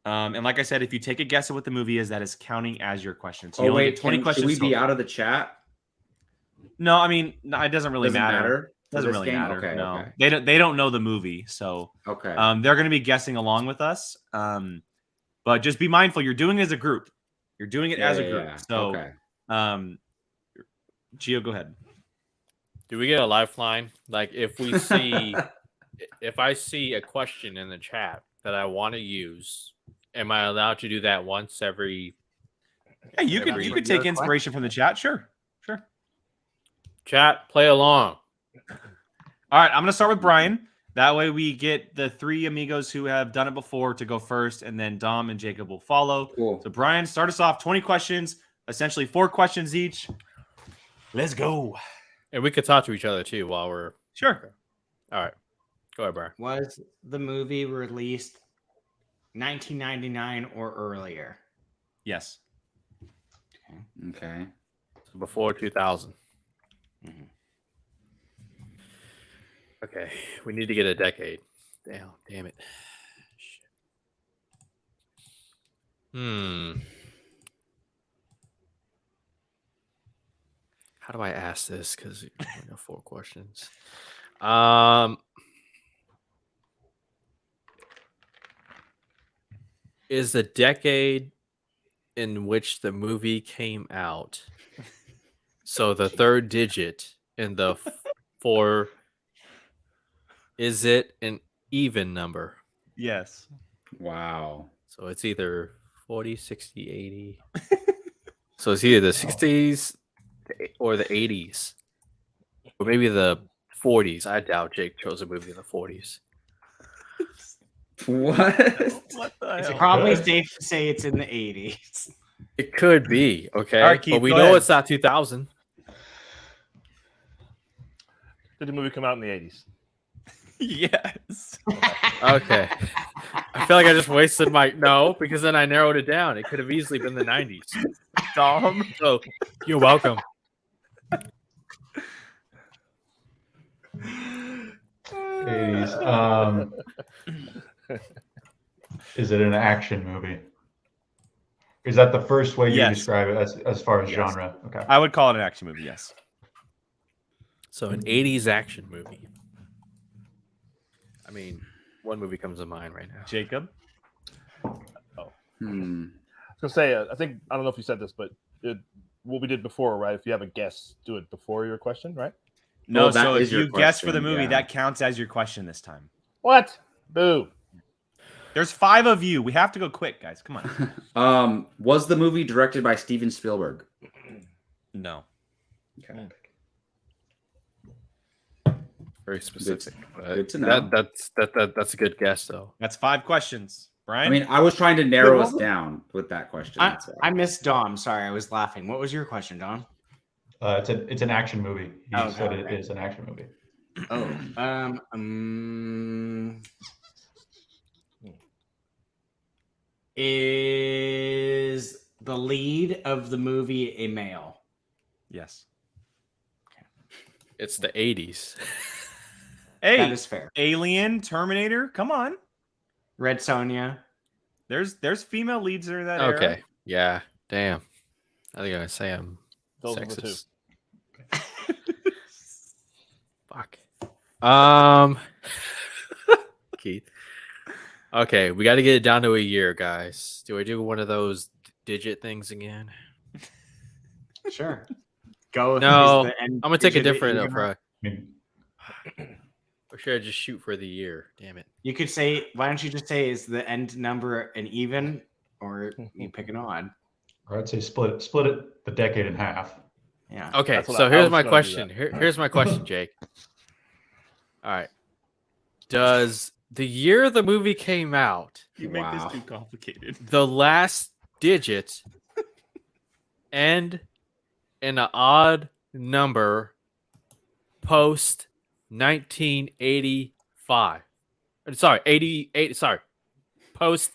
And like I said, if you take a guess at what the movie is, that is counting as your question. So you Oh only wait, get 20 questions. should we be total. out of the chat? No, I mean, no, it doesn't really Doesn't matter. for Doesn't this really game? matter. Okay, No, okay. they don't know the movie, so Okay. they're going to be guessing along with us. But just be mindful, you're doing it as a group. You're doing it as a group. So, okay. Gio, go ahead. Do we get a lifeline? Like if we see, if I see a question in the chat that I want to use, am I allowed to do that once every? Yeah, you could take inspiration from the chat. Sure. Chat, play along. All right, I'm going to start with Brian. That way we get the three amigos who have done it before to go first, and then Dom and Jacob will follow. Cool. So Brian, start us off. 20 questions, essentially 4 questions each. Let's go. And we could talk to each other too while we're Sure. All right. Go ahead, Brian. Was the movie released 1999 or earlier? Yes. Okay. So before 2000. Mm-hmm. Okay. We need to get a decade. Damn it. Shit. How do I ask this? Because we got 4 questions. Is the decade in which the movie came out, so the third digit in the 4, is it an even number? Yes. Wow. So it's either 40, 60, 80. So it's either the 60s or the 80s. Or maybe the 40s. I doubt Jake chose a movie in the 40s. What? What the It's hell? probably safe to say it's in the 80s. It could be, okay? All right, Keith, but we go know ahead. it's not 2000. Did the movie come out in the 80s? Yes. Okay. I feel like I just wasted my no, because then I narrowed it down. It could have easily been the 90s. Dom. So you're welcome. 80s. Is it an action movie? Is that the first way you Yes. describe it as far as Yes. genre? Okay. I would call it an action movie, yes. So an 80s action movie. I mean, one movie comes to mind right now. Jacob? I was gonna say, I don't know if you said this, but what we did before, right? If you have a guess, do it before your question, right? No, Oh, that so if is your you guess for the question, movie, yeah. that counts as your question this time. What? Boo! There's 5 of you. We have to go quick, guys. Come on. Was the movie directed by Steven Spielberg? No. Okay. Very specific. Good to know. That's a good guess, though. That's 5 questions. Brian? I mean, I was trying to narrow us down with that question. That's why. I missed Dom. Sorry, I was laughing. What was your question, Dom? It's an action movie. He Okay, said it okay. is an action movie. Is the lead of the movie a male? yes. It's the 80s. Hey, That is fair. Alien, Terminator, come on. Red Sonja. There's female leads in that era. Okay. Yeah. Damn. I think I say I'm Those are the two. sexist. Fuck. Keith. Okay, we got to get it down to a year, guys. Do I do one of those digit things again? Sure. Go. with No, is the end I'm gonna take a digit that different you're approach. I mean, Or should I just shoot for the year? Damn it. You could say, why don't you just say, is the end number an even, or you pick an odd? or I'd say split it the decade in half. Yeah. Okay, That's what so I here's was my gonna do question. that. Here's my question, Jake. All right. Does the year the movie came out, You make Wow. this too complicated. the last digit end in an odd number post 1985? Sorry, 88. Sorry, post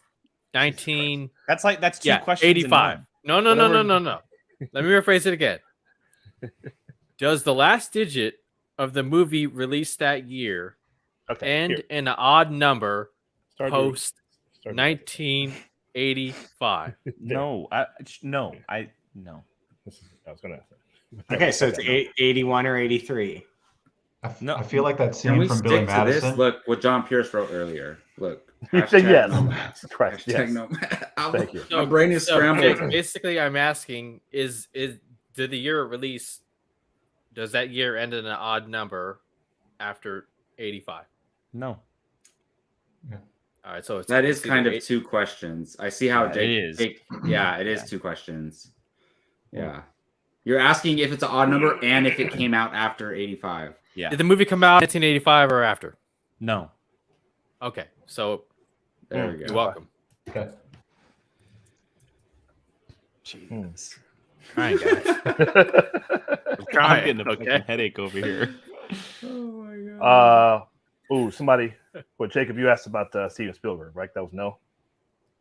19. That's 2 Yeah, questions. in 85. one. No. Let me rephrase it again. Does the last digit of the movie released that year Okay. end here. in an odd number Start post start 1985? No. No. This is, I was gonna. Okay, so it's 81 or 83. I feel like that Can scene we from Billy stick to Madison. this? Look, what John Pierce wrote earlier. Look. Say yes. No mask. Christ, Hashtag yes. no mask. Thank you. My brain is scrambled. Basically, I'm asking: is did the year of release? Does that year end in an odd number after 85? No. All right, so That is it's kind either of two questions. I see how Yeah, it is. it is two questions. Yeah. You're asking if it's an odd number and if it came out after 85. Yeah. Did the movie come out in 1985 or after? No. Okay, so There we you're go. welcome. Okay. Jeez. Trying, guys. I'm trying, getting a okay? fucking headache over here. Oh my god. Somebody. Well, Jacob, you asked about Steven Spielberg, right? That was no.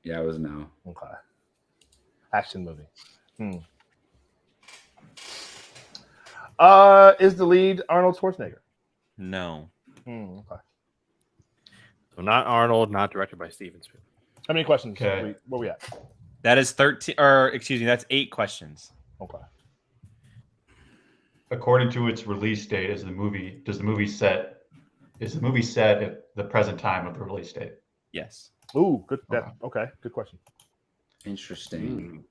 Yeah, it was no. Okay. Action movie. Is the lead Arnold Schwarzenegger? No. Okay. So not Arnold, not directed by Steven Spielberg. How many questions? Okay. Where we at? That is 13, or excuse me, that's 8 questions. Okay. According to its release date, is the movie set at the present time of the release date? Yes. Ooh, good. Okay, good question. Interesting.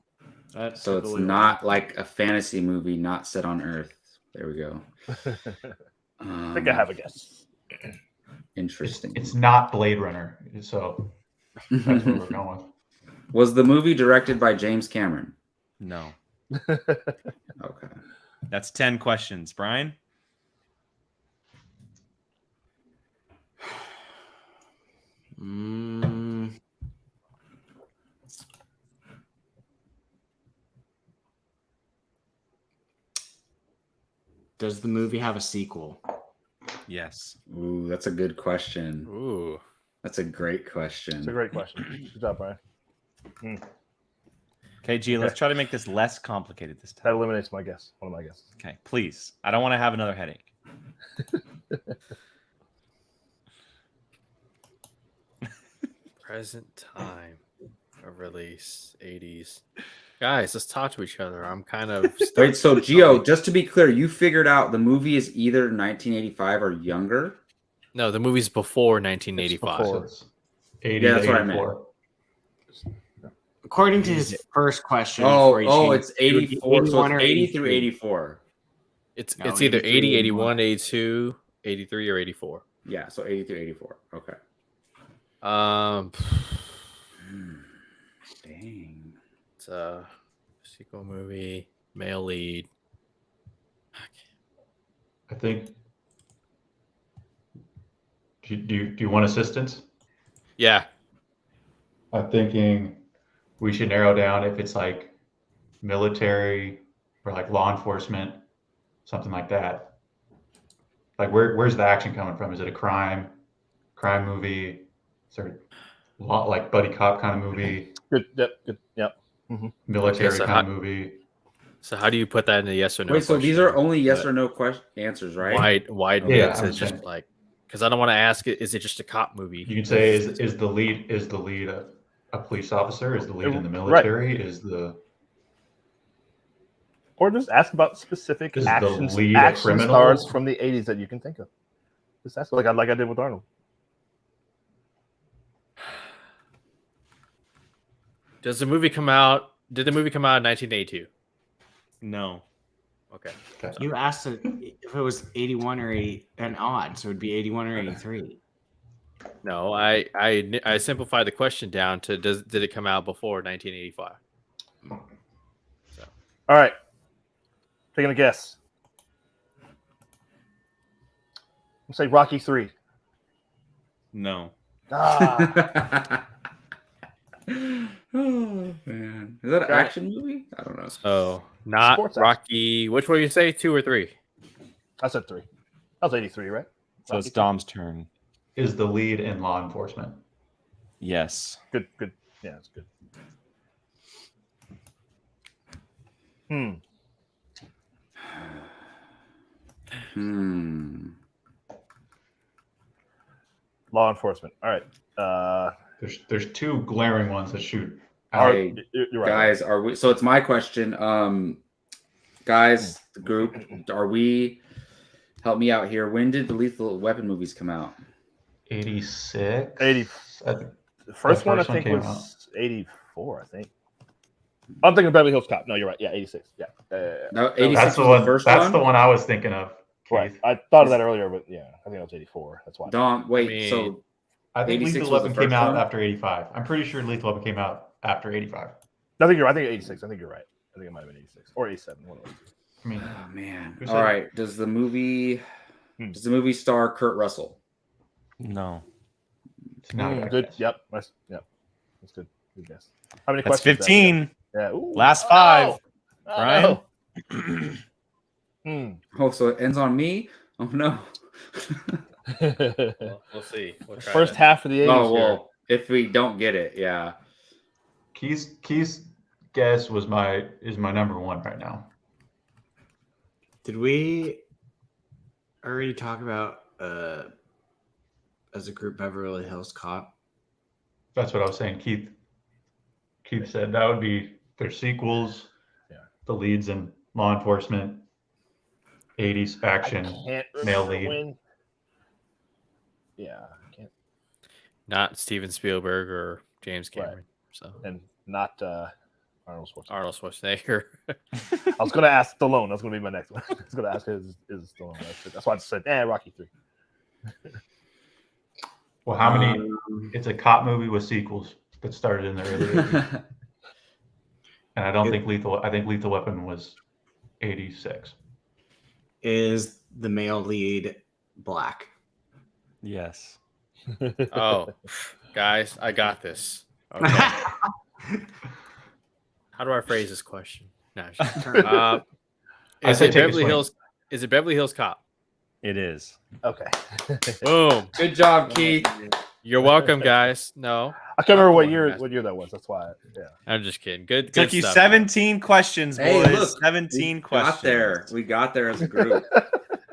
That's So it's not like a fantasy movie not set on Earth. There we go. I think I have a guess. Interesting. It's not Blade Runner, so that's what we're going with. Was the movie directed by James Cameron? No. Okay. That's 10 questions. Brian? Does the movie have a sequel? Yes. Ooh, that's a good question. Ooh. That's a great question. It's a great question. Good job, Brian. Okay, G, let's try to make this less complicated this That time. eliminates my guess. One of my guesses. Okay, please. I don't want to have another headache. Present time of release, 80s. Guys, let's talk to each other. I'm kind of Wait, so Gio, just to be clear, you figured out the movie is either 1985 or younger? No, the movie's before 1985. Before. It's 80 Yeah, that's to what I meant. 84. According to his first question, It's 84. So 81 or it's 80 through 83. 84. It's No, either 83, 80, 81. 81, 82, 83, or 84. Yeah, so 80 through 84. Okay. Dang. It's a sequel movie, male lead. I think. Do you want assistance? Yeah. I'm thinking we should narrow down if it's like military or like law enforcement, something like that. Like where's the action coming from? Is it a crime movie? Is there a lot like buddy cop kind of movie? Good. Good. Yep. Military Okay, so kind of movie? So how do you put that in a yes or no? Wait, so these are only yes But or no answers, right? wide Yeah, mix I'm is just saying. like, because I don't want to ask it. Is it just a cop movie? You can say is the lead a police officer? Is the lead in the military? Is the Or just ask about specific Is the action lead a action criminal? stars from the 80s that you can think of. Just ask like I did with Arnold. Did the movie come out in 1982? No. Okay. You asked if it was 81 or 80 and odd, so it would be 81 or 83. No, I simplified the question down to did it come out before 1985? All right. Taking a guess. Let's say Rocky 3. No. Ah, Oh man, is that an action movie? I don't know. So not Sports Rocky. Which one you say? 2 or 3? I said 3. That was 83, right? So it's Dom's turn. Is the lead in law enforcement? Yes. Good. Yeah, that's good. Law enforcement. All right. There's two glaring ones that shoot. Hey, You're right. guys, are we? So it's my question. Guys, the group, are we? Help me out here. When did the Lethal Weapon movies come out? 86. 80. I think The first one I think came was 84. I think. I'm thinking Beverly Hills Cop. No, you're right. Yeah, 86. Yeah. No, 86 That's the was one. the first That's one. the one I was thinking of. Right. Keith. I thought of that earlier, but yeah, I think that was 84. That's why. Dom, wait. I mean, So I think 86 Lethal was the Weapon came first out one? after 85. I'm pretty sure Lethal Weapon came out after 85. I think you're. I think 86. I think you're right. I think it might have been 86 or 87. One of those two. I mean, oh man. Who All said- right. Does the movie star Kurt Russell? No. it's not a bad Good. guess. Yep. That's good. Good guess. How many That's questions? 15. Yeah. Ooh. Last Oh, 5. no. Oh, Brian? no. Oh, so it ends on me? Oh no. Well, we'll see. We'll try First to- half of the 80s. Oh here. well, if we don't get it, yeah. Keith's guess was my number one right now. Did we already talk about as a group Beverly Hills Cop? That's what I was saying. Keith said that would be their sequels. Yeah. The leads in law enforcement, 80s action. Can't male remember lead. when. Yeah, I can't. Not Steven Spielberg or James Cameron. Right. So And not Arnold Schwarzenegger. Arnold Schwarzenegger. I was going to ask Stallone. That's going to be my next one. I was going to ask is Stallone. That's why I said, Rocky 3. Well, how many? It's a cop movie with sequels that started in the early 80s. And I don't think I think Lethal Weapon was 86. Is the male lead black? Yes. Oh, guys, I got this. Okay. How do I phrase this question? No. Is say it take a Beverly swing. Hills? Is it Beverly Hills Cop? It is. Okay. Boom. Good job, Keith. You're welcome, guys. No, I can't remember what Popcorn year master. that was. That's why. Yeah. I'm just kidding. Good. Took good you stuff. 17 questions, boys. Hey, look, 17 questions. Got there. We got there as a group.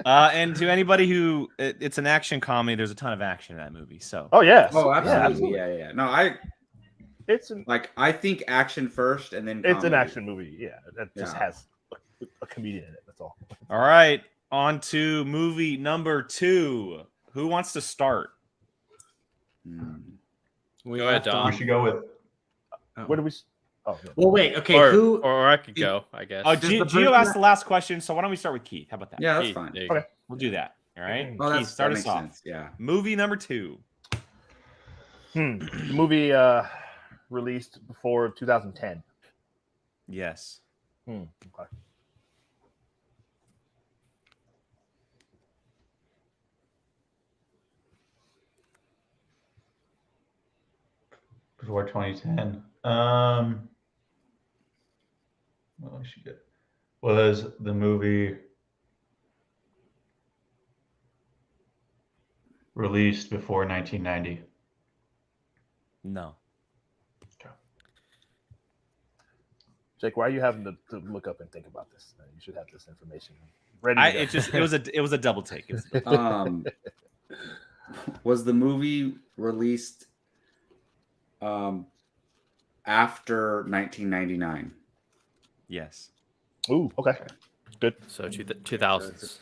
And to anybody who it's an action comedy, there's a ton of action in that movie. So Oh yes. Oh, absolutely. Yeah, absolutely. Yeah. No, It's an I think action first and then it's an comedy. action movie. Yeah, that just Yeah. has a comedian in it. That's all. all right, on to movie number 2. Who wants to start? Go ahead, Dom. We should go with. Where do we? Oh, yeah. Well, wait. Okay, or I could go. I guess. Oh, the Gio person asked the last question, so why don't we start with Keith? How about that? Yeah, that's Keith, fine. there you go. Okay. We'll do that. All right. Oh, Keith, start that us makes off. sense. Yeah. Movie number 2. The movie released before 2010. Yes. Okay. Before 2010. What we should get was the movie released before 1990. No. Jake, why are you having to look up and think about this? You should have this information ready. to go. It was a double take. It was Was the movie released after 1999? yes. Ooh, okay, good. So 2000s.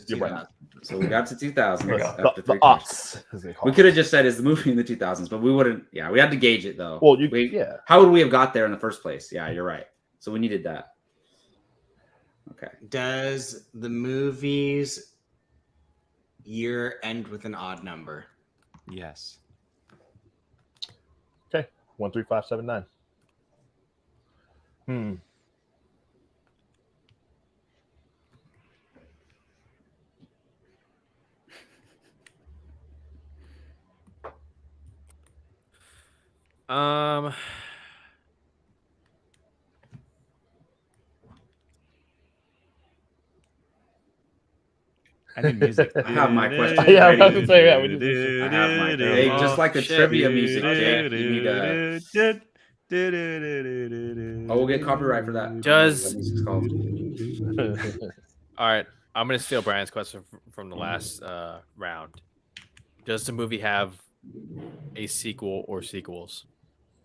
You're right. So we got to 2000s There we go. after The 3 questions. aughts, as they call We it. could have just said is the movie in the 2000s, but we wouldn't. Yeah, we had to gauge it though. Well, yeah. How would we have got there in the first place? Yeah, you're right. So we needed that. Okay. Does the movie's year end with an odd number? Yes. Okay, 13579. I need music. I have my question. Yeah, I was ready. gonna say, yeah, we just- I have my. Hey, just like the trivia music, Jake. You need to. Oh, we'll get copyright for that. Does- That music's called. All right, I'm gonna steal Brian's question from the last round. Does the movie have a sequel or sequels?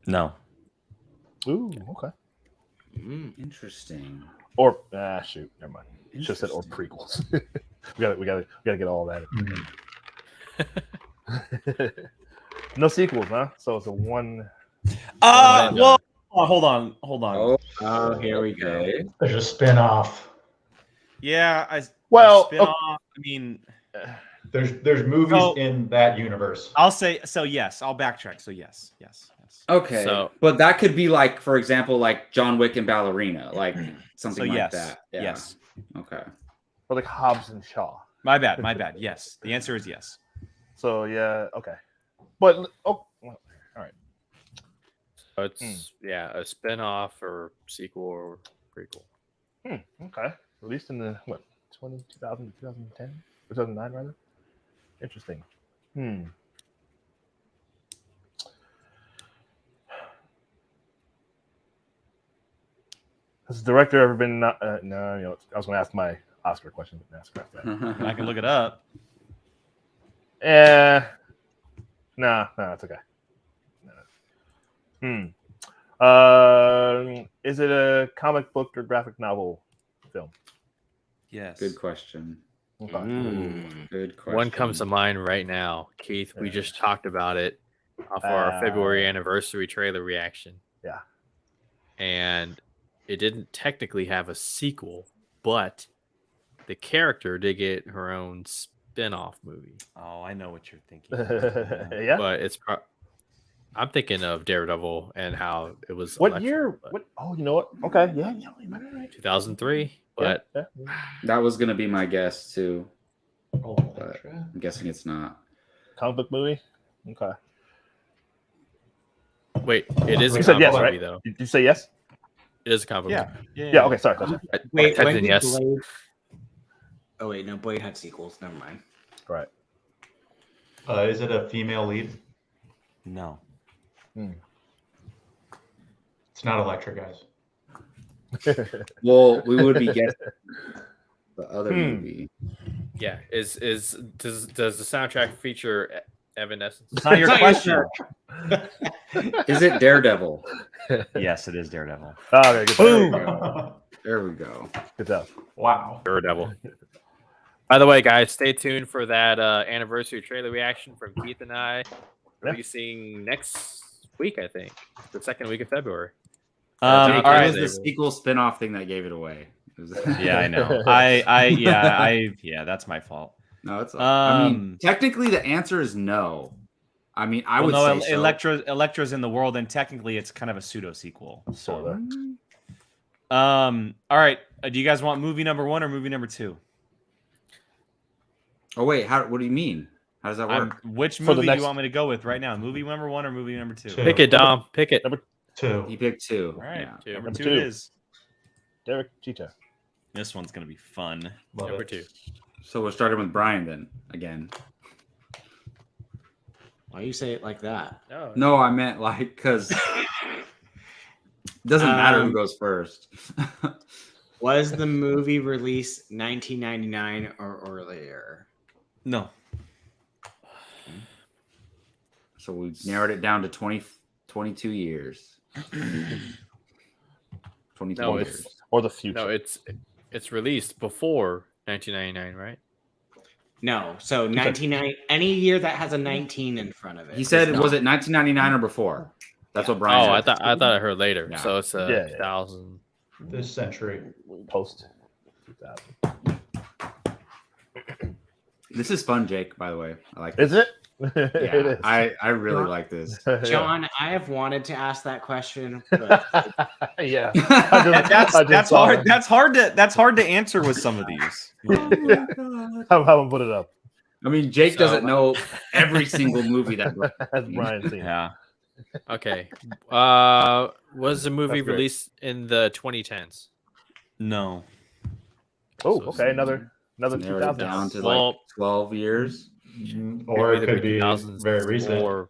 No. Ooh, okay. Interesting. Or shoot, never mind. Just said or prequels. We gotta get all that. No sequels, huh? So it's a one. Well, hold on. Oh, here we go. There's a spin-off. Yeah, Well, spin-off. I mean, There's movies in that universe. I'll say so. Yes, I'll backtrack. So yes. Okay, So- but that could be like, for example, like John Wick and Ballerina, like something So like yes, that. Yeah. yes. Okay. or like Hobbs and Shaw. My bad. Yes, the answer is yes. So yeah, okay. But well, all right. So it's a spin-off or sequel or prequel. Okay. Released in the 2000 to 2010, 2009 rather. Interesting. Has the director ever been? No, I was going to ask my Oscar question, but now scratch that. I can look it up. No, it's okay. Is it a comic book or graphic novel film? Yes. Good question. Okay. Good question. One comes to mind right now, Keith. We just talked about it for our February anniversary trailer reaction. Yeah. And it didn't technically have a sequel, but the character did get her own spin-off movie. Oh, I know what you're thinking. Yeah. But I'm thinking of Daredevil and how it was. What electric, year? but What? Oh, you know what? Okay. Yeah. 2003. But yeah. That was gonna be my guess too. Oh, But I'm guessing it's not. Comic book movie. Okay. wait, it is a You said comic yes, movie right? though. Did you say yes? It is a comic movie. Yeah. Okay. Sorry. Wait, I when think did yes. Blade? Oh wait, no, Blade had sequels. Never mind. Right. Is it a female lead? No. It's not Electra, guys. Well, we would be guessing the other movie. Yeah. Does the soundtrack feature Evanescence? It's not your question. Is it Daredevil? Yes, it is Daredevil. Oh, okay. Good Boom. job. There we go. Good job. Wow. Daredevil. By the way, guys, stay tuned for that anniversary trailer reaction from Keith and I. We'll be seeing next week, I think, the second week of February. All Jake, right, it it was the sequel spin-off thing that gave it away. Yeah, I know. Yeah, that's my fault. No, it's. I mean, technically, the answer is no. I mean, I would say so. Electra's in the world, and technically, it's kind of a pseudo sequel. Sort of. All right. Do you guys want movie number 1 or movie number 2? Oh wait, what do you mean? How does that work? Which movie do you want me to go with right now? Movie number 1 or movie number 2? Pick it, Dom. Pick it. Number 2. He picked 2. All right. Yeah. Number Number 2 2. it is. Derek Cheetah. This one's gonna be fun. Number 2. So we're starting with Brian then again. Why you say it like that? No, I meant like because it doesn't matter who goes first. Was the movie released 1999 or earlier? No. So we narrowed it down to 22 years. 22 No, years. Or the future. No, it's released before 1999, right? No. So 1990, any year that has a 19 in front of it. He said, is was not. it 1999 or before? That's what Brian Oh, said. I thought I heard later. Yeah. So it's Yeah. 2000. This century. Post 2000. This is fun, Jake, by the way. I like this. Is it? Yeah, It is. I really like this. John, I have wanted to ask that question, but Yeah. That's hard. That's hard to answer with some of these. Have him put it up. I mean, Jake doesn't know every single movie that. As Brian seen. Yeah. Okay. Was the movie That's great. released in the 2010s? No. Oh, So okay. Another Narrowed it 2000. down to Well- like 12 years. Or Maybe it could be 2000s very recent. or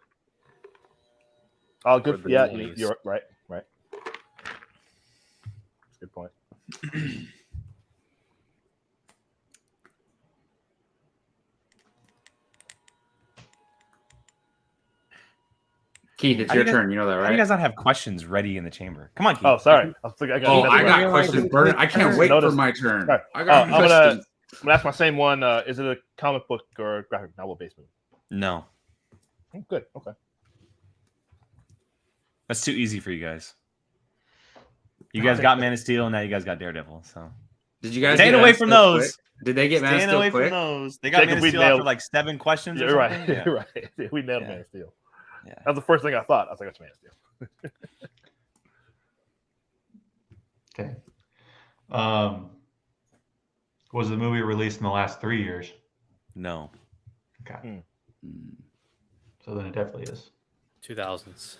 Oh, Or good. the Yeah, noise. you're right. Right. Good point. Keith, it's How your do you guys- turn. You know that, How do right? you guys not have questions ready in the chamber? Come on, Keith. Oh, sorry. I was like, Oh, I another got one. questions burning. I can't wait Notice. for my turn. Sorry. I got I'm gonna- questions. I'm gonna ask my same one. Is it a comic book or a graphic novel based movie? No. Oh, good. Okay. That's too easy for you guys. You guys got Man of Steel, and now you guys got Daredevil. So Did you guys staying get away Man of from Steel those? quick? Did they get Man of Staying Steel away quick? from those. They got Jacob, Man of we Steel nailed- after like 7 questions. You're or right. something? Yeah. You're right. We nailed Yeah. Man of Steel. Yeah. That was the first thing I thought. I was like, that's Man of Steel. Okay. Was the movie released in the last 3 years? No. Okay. So then it definitely is. 2000s.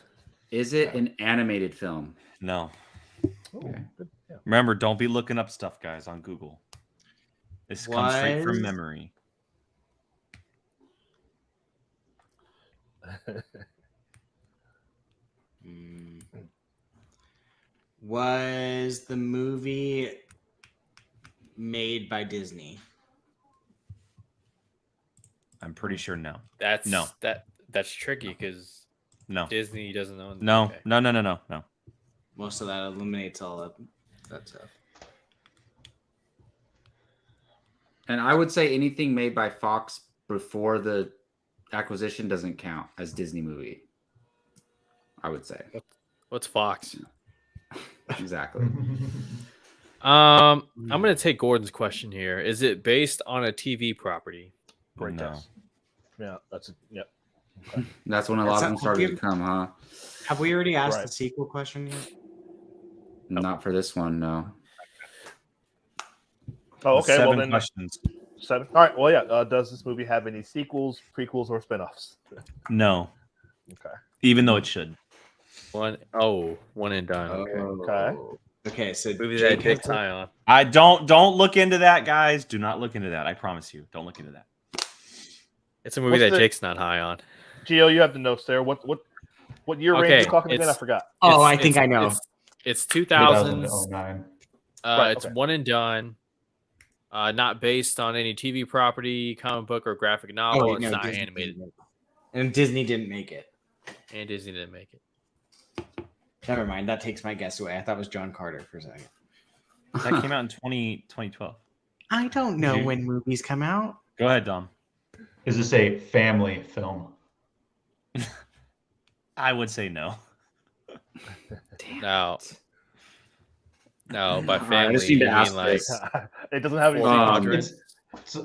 Is it an animated film? No. Okay. Good. Yeah. Remember, don't be looking up stuff, guys, on Google. This comes straight from Was- memory. Was the movie made by Disney? I'm pretty sure no. That's No. That's tricky because No. Disney doesn't own. No. Okay. No. Most of that eliminates all of that stuff. And I would say anything made by Fox before the acquisition doesn't count as Disney movie. I would say. What's Fox? Exactly. I'm gonna take Gordon's question here. Is it based on a TV property? Great No. guess. Yeah, that's it. Yep. That's when a lot of them started to come, huh? Have we already asked Right. the sequel question yet? Not for this one, no. Oh, okay. 7 Well, then questions. 7. All right. Well, yeah. Does this movie have any sequels, prequels, or spinoffs? No. Okay. Even though it should. One and done. Okay. Okay. Okay, so Movie Jake that takes has- high on. I don't look into that, guys. Do not look into that. I promise you. Don't look into that. It's a movie What's that the- Jake's not high on. Gio, you have the notes there. What year range Okay, are you talking again? I it's- forgot. Oh, It's- I think I know. It's 2000s. 2009. Right, It's okay. one and done. Not based on any TV property, comic book, or graphic novel. wait, It's no, not Disney animated, didn't make it. And Disney didn't make it. and Disney didn't make it. Never mind. That takes my guess away. I thought it was John Carter for a second. That came out in 2012. I don't know Did you- when movies come out. Go ahead, Dom. Is this a family film? I would say no. No. No, by All right, I family, just need to you ask mean like this. It doesn't have any. Four-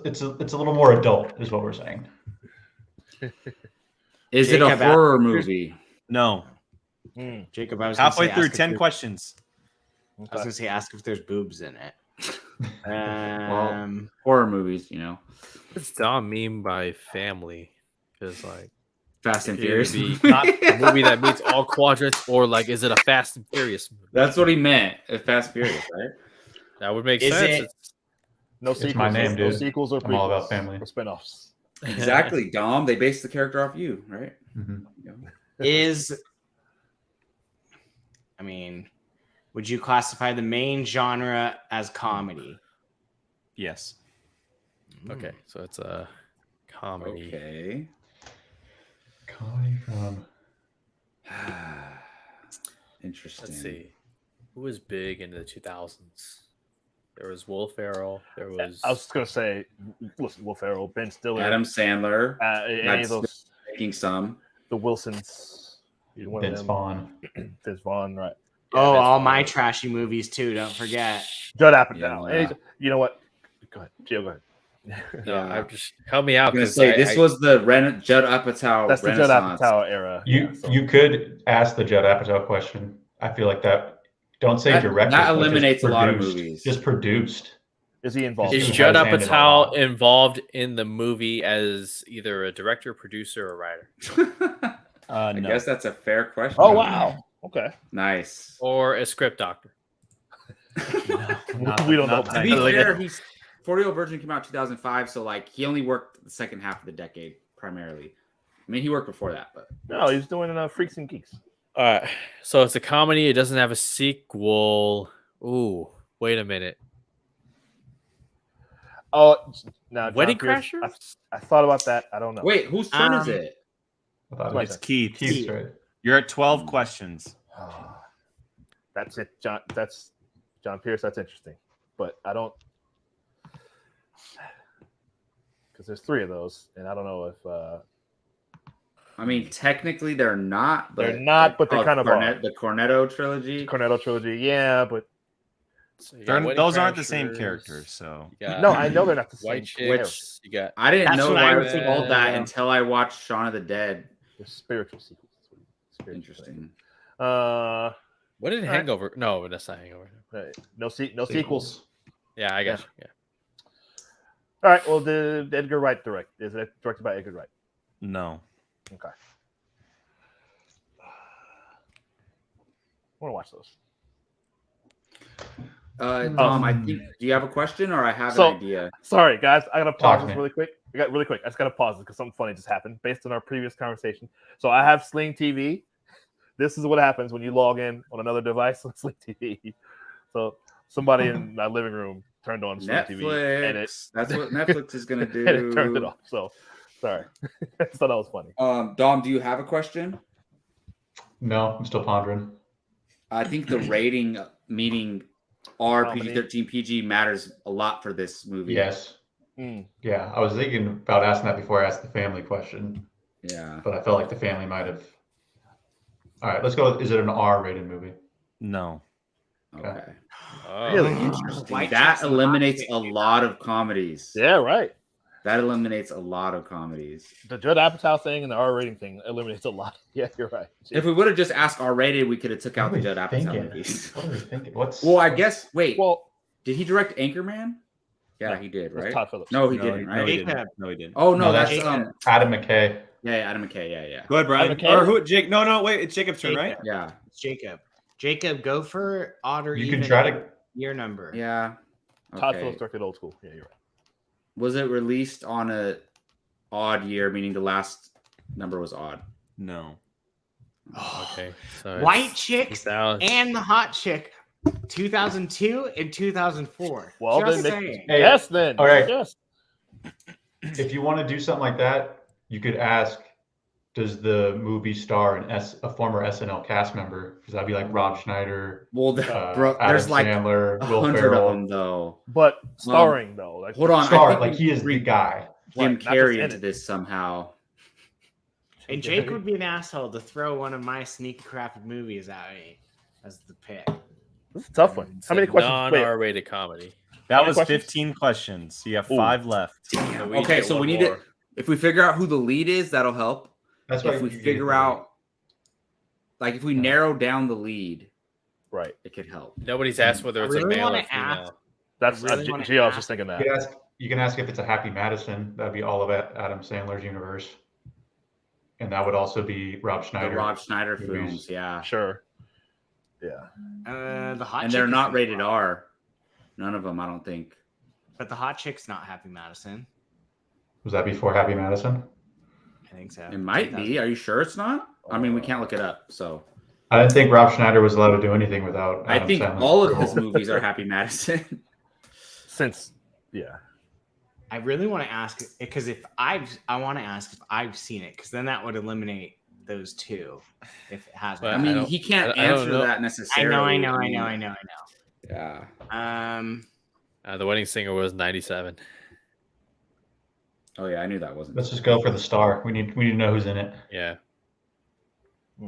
It's a little more adult, is what we're saying. Is it a Jacob, horror movie? No. Jacob, I was gonna Halfway say, through, ask if 10 there- questions. I was gonna say ask if there's boobs in it. Horror movies, you know. What's Dom mean by family? Because like Fast and it would Furious. be not a movie that meets all quadrants, or like is it a Fast and Furious movie? That's what he meant. Fast and Furious, right? That would make Is sense. it- It's- No It's sequels. my name, no dude. sequels or prequels. I'm all about family. Or spinoffs. Exactly, Dom. They based the character off you, right? I mean, would you classify the main genre as comedy? Yes. Okay, so it's a comedy. Okay. Comedy from. Interesting. Let's see. Who was big in the 2000s? There was Will Ferrell. There was. I was just gonna say, listen, Will Ferrell, Ben Stiller, Adam Sandler any That's of those, making some. the Wilsons, either one of Vince them. Vaughn. Vince Vaughn, right? Oh, that's all fine. my trashy movies too. Don't forget. Judd Apatow. Yeah. You know what? Go ahead, Gio. Go ahead. No, Yeah. I just help me out I'm gonna because say this was the Judd Apatow That's the Judd Renaissance. Apatow era. You yeah, so- you could ask the Judd Apatow question. I feel like that. Don't say That- directed. that but just eliminates a lot of produced. movies. Just produced. Is he involved? Is He Judd has handed a Apatow lot. involved in the movie as either a director, producer, or writer, I No. guess that's a fair question. Oh wow. Okay. Nice. or a script doctor? We don't know. To be Like fair, a- he's 40-Year-Old Virgin came out 2005, so like he only worked the second half of the decade primarily. I mean, he worked before that, but No, he's doing Freaks and Geeks. All right, so it's a comedy. It doesn't have a sequel. Ooh, wait a minute. Oh, now Wedding John Pierce, Crashers? I thought about that. I don't know. wait, whose turn is it? I thought Right. it It's was Keith. Keith's right. You're at 12 questions. That's it, John. That's John Pierce. That's interesting, but I don't. Because there's 3 of those, and I don't know if I mean, technically they're not. But they're not, but they kind of are. The Cornetto trilogy. Cornetto trilogy, yeah, but So you got Wedding those aren't the same Crashers, characters. So you got no, I know they're not the same. White Chicks. You got I didn't That's know what why I it was was thinking. called that Yeah. until I watched Shaun of the Dead. They're spiritual sequels. Interesting. Uh, what did All right. Hangover? No, that's not Hangover. right. No sequels. Yeah, I got you. Yeah. All right. Well, the Edgar Wright is it directed by Edgar Wright? no. Okay. I want to watch those. Dom, I think. Do you have a question, or I have So- an idea? Sorry, guys. I gotta Talk pause to this me. really quick. I just gotta pause this because something funny just happened based on our previous conversation. So I have Sling TV. This is what happens when you log in on another device on Sling TV. So somebody in my living room turned on Sling TV, and Netflix. That's what Netflix is gonna do. and it turned it off. So sorry. I just thought that was funny. Dom, do you have a question? No, I'm still pondering. I think the rating, meaning R, Comedy. PG-13, PG, matters a lot for this movie. Yes. Mm. Yeah, I was thinking about asking that before I asked the family question, Yeah. but I felt like the family might have. All right, let's go. Is it an R-rated movie? No. Okay. Oh, Really? Interesting. White That Chicks and eliminates Hot a Chicks. lot of comedies. Yeah, right. That eliminates a lot of comedies. The Judd Apatow thing and the R rating thing eliminates a lot. Yeah, you're right. If we would have just asked R-rated, we could have took out the What are Judd we Apatow thinking? movies. What are we thinking? What's Well, I guess. Wait, Well, did he direct Anchorman? Yeah, No, he did, it was right? Todd Phillips. No, he No, didn't, no, right? he Jacob. didn't. No, he didn't. Oh no, No, that's Jacob. Adam McKay? yeah, Adam McKay. Yeah. Go ahead, Brian. Okay. Or who? Jake? No. Wait, it's Jacob's turn, right? Yeah. It's Jacob. Jacob, go for odd or You even. can try to. Your number. Yeah. Todd Okay. Phillips directed Old School. Yeah, you're right. Was it released on a odd year, meaning the last number was odd? No. okay. So White Chicks 2000. and the Hot Chick, 2002 and 2004. Well, Just then, saying. Hey, yes, then. all right. Yes. If you want to do something like that, you could ask, does the movie star a former SNL cast member? Because that'd be like Rob Schneider, Well, bro, Adam there's like Sandler, Will 100 of Ferrell. them though. But starring, though. Like, Hold on, Star, I think like we he is the bring guy. Jim Right, not Carrey just in into it. this somehow. And Jake would be an asshole to throw one of my sneaky crafted movies at me as the pick. This is a tough one. It's How many a questions? Wait, Non-R-rated comedy. That Any was questions? 15 questions. You have Ooh. 5 left. So we Okay, get so one we need more. to. If we figure out who the lead is, that'll help. That's why If we you figure out, like, if we narrow down the lead, right. it could help. Nobody's asked whether I it's really a male or wanna female. ask- That's I really wanna Gio, I was ask- just thinking that. You can ask if it's a Happy Madison. That'd be all of Adam Sandler's universe, and that would also be Rob The Schneider. Rob Schneider movies. films, yeah, Sure. Yeah. The Hot and Chick they're is not in rated it. R. None of them, I don't think. But the Hot Chick's not Happy Madison. Was that before Happy Madison? I think so. It might be. Are you sure it's not? I mean, we can't look it up. So I didn't think Rob Schneider was allowed to do anything without. I Adam think Sandler's all of approval. his movies are Happy Madison. Since, yeah. I really want to ask because I want to ask if I've seen it because then that would eliminate those two if it hasn't. But I I mean, don't- he can't I don't answer know. that necessarily. I know. Yeah. The Wedding Singer was 97. Oh yeah, I knew that wasn't. Let's just go for the star. We need to know who's in it. Yeah.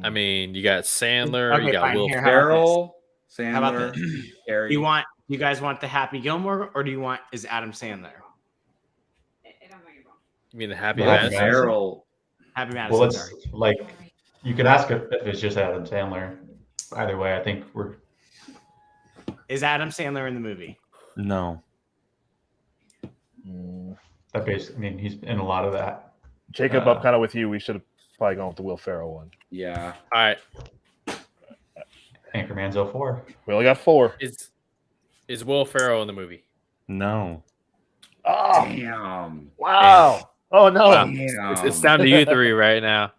I mean, you got Sandler, Okay, you got fine. Will Here, Ferrell, How about Sandler, this? Carey. Do you guys want the Happy Gilmore or do you want is Adam Sandler? You mean the Happy Well, Madison? Madison. Ferrell. Happy Madison. Well, sorry. it's like you could ask if it's just Adam Sandler. Either way, I think we're. Is Adam Sandler in the movie? No. That basically, I mean, he's in a lot of that. Jacob, I'm kind of with you. We should have probably gone with the Will Ferrell one. Yeah. All right. Anchorman's 04. We only got 4. Is Will Ferrell in the movie? No. Oh, Damn. wow. Oh, no. Wow. It's down to you three right now.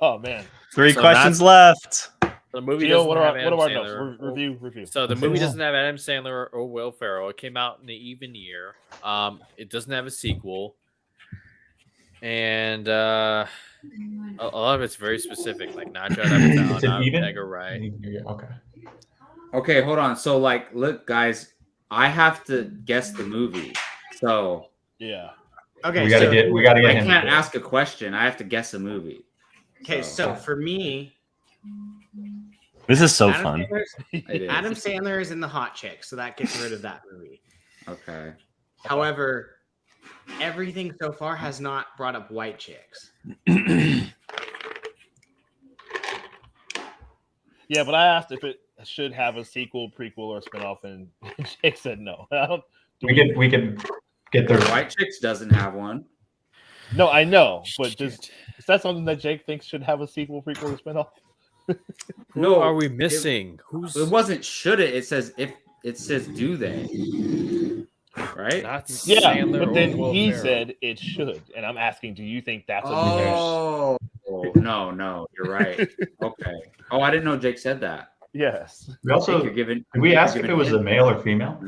Oh, man. 3 So questions left. The movie Gio, doesn't what have are Adam our Sandler. notes? Review. So the Okay. movie doesn't have Adam Sandler or Will Ferrell. It came out in the even year. It doesn't have a sequel, and a lot of it's very specific, like not Judd Apatow, Is it not even? Edgar Wright. Okay. Okay, hold on. So, like, look, guys, I have to guess the movie. So Yeah. Okay, we gotta so, get I him. can't ask a question. I have to guess a movie. Okay, so for me, This is so Adam fun. It is. Adam Sandler is in The Hot Chick, so that gets rid of that movie. Okay. However, everything so far has not brought up white chicks. Yeah, but I asked if it should have a sequel, prequel, or spinoff, and Jake said no. I don't, We can get The the White Chicks doesn't have one. No, I know, but is that something that Jake thinks should have a sequel, prequel, or spinoff? Who No, are we missing? Who's It wasn't should it. It says if. It says do they. Right? not Yeah, Sandler but then or Will he Ferrell? said it should, and I'm asking, do you think that's something there? Oh no, you're right. Okay. Oh, I didn't know Jake said that. Yes. we also You're giving. did we you're ask if giving it was hint. a male or female?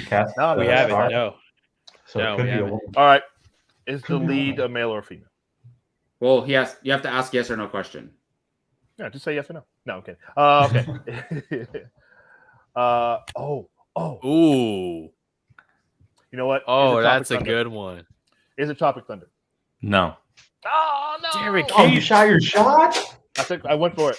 Cast, No, We no, haven't. star? No. So No, it could we be a haven't. woman. All right. Is the Could be lead wrong. a male or female? Well, you have to ask yes or no question. Yeah, just say yes or no. No, I'm kidding. Okay. Ooh. You know what? Oh, Is it that's a Tropic Thunder? good one. Is it Tropic Thunder? No. Oh no! Damn it, Oh, you Keith. shot your shot? I went for it.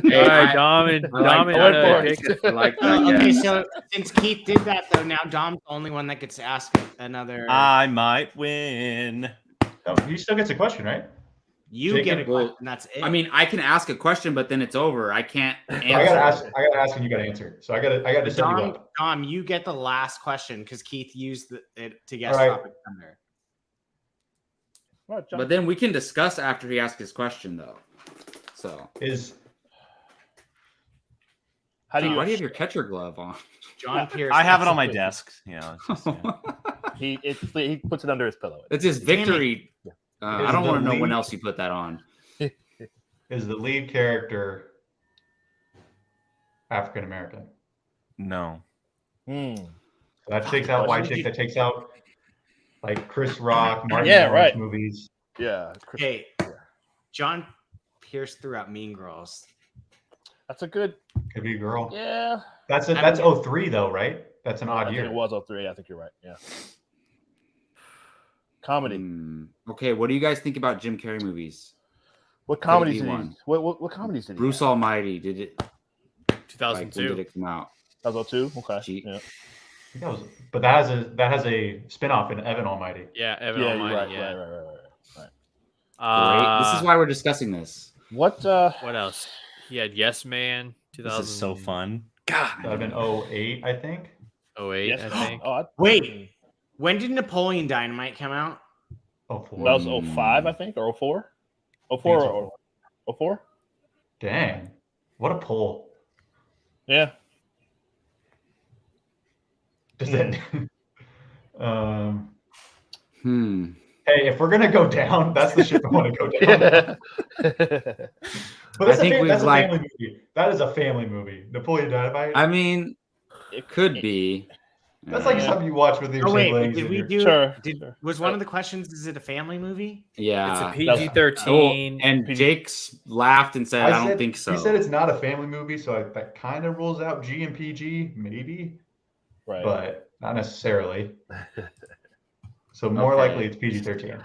Hey, All right, I Dom and like Take I like that. Okay, yes. so since Keith did that, though, now Dom's the only one that gets to ask another. I might win. No, he still gets a question, right? you Jacob, get a well, question. That's it. I mean, I can ask a question, but then it's over. I can't answer. I gotta ask, and you gotta answer. So I gotta set you Dom, up. Dom, you get the last question because Keith used it to guess All right. Tropic Thunder. All right, John. But then we can discuss after he asks his question, though. So, Is How do why do you? you have your catcher glove on? John Pierce. I have it on my absolutely. desk. You know, it's just, yeah. He puts it under his pillow. It's his victory. I Is don't the want to know when lead- else you put that on. is the lead character African American? No. Hmm. That takes out white chick. That takes out like Chris Rock, Martin Yeah, Lawrence right. movies. Yeah. Okay, John Pierce threw out Mean Girls. That's a good. Could be a girl. Yeah. That's 03 though, right? That's an I odd think year. it was 03. I think you're right. Yeah. Comedy. Okay, what do you guys think about Jim Carrey movies? What comedies be did he? one. What comedies did he? Bruce have? Almighty, did it? Like, when 2002. did it come out? That was 02. Okay. Gee. Yeah. I think but that has a spinoff in Evan Almighty. Yeah, Evan Yeah. Almighty. Right. Yeah. Right. Great. This is why we're discussing this. What? What else? He had Yes Man. This is so fun. That would have been 08, I think. 2008, Yes. I think. Oh, Wait, when did Napoleon Dynamite come out? 04. that was 05, I think, or 04. 04 or 04. Dang. What a pull. Yeah. Does that Hmm. Hey, if we're gonna go down, that's the shit I want to go down. But I think that's we've, a family movie. That is a family movie. Napoleon Dynamite. I mean, it could be. That's like something you watch with your Oh wait, siblings. did and we your- do? Sure. Was one of the questions? Is it a family movie? Yeah. It's a PG-13. And Jake's laughed and said, I don't think so. He said it's not a family movie, so that kind of rules out G and PG, maybe, Right. but not necessarily. So more Okay. likely it's PG-13.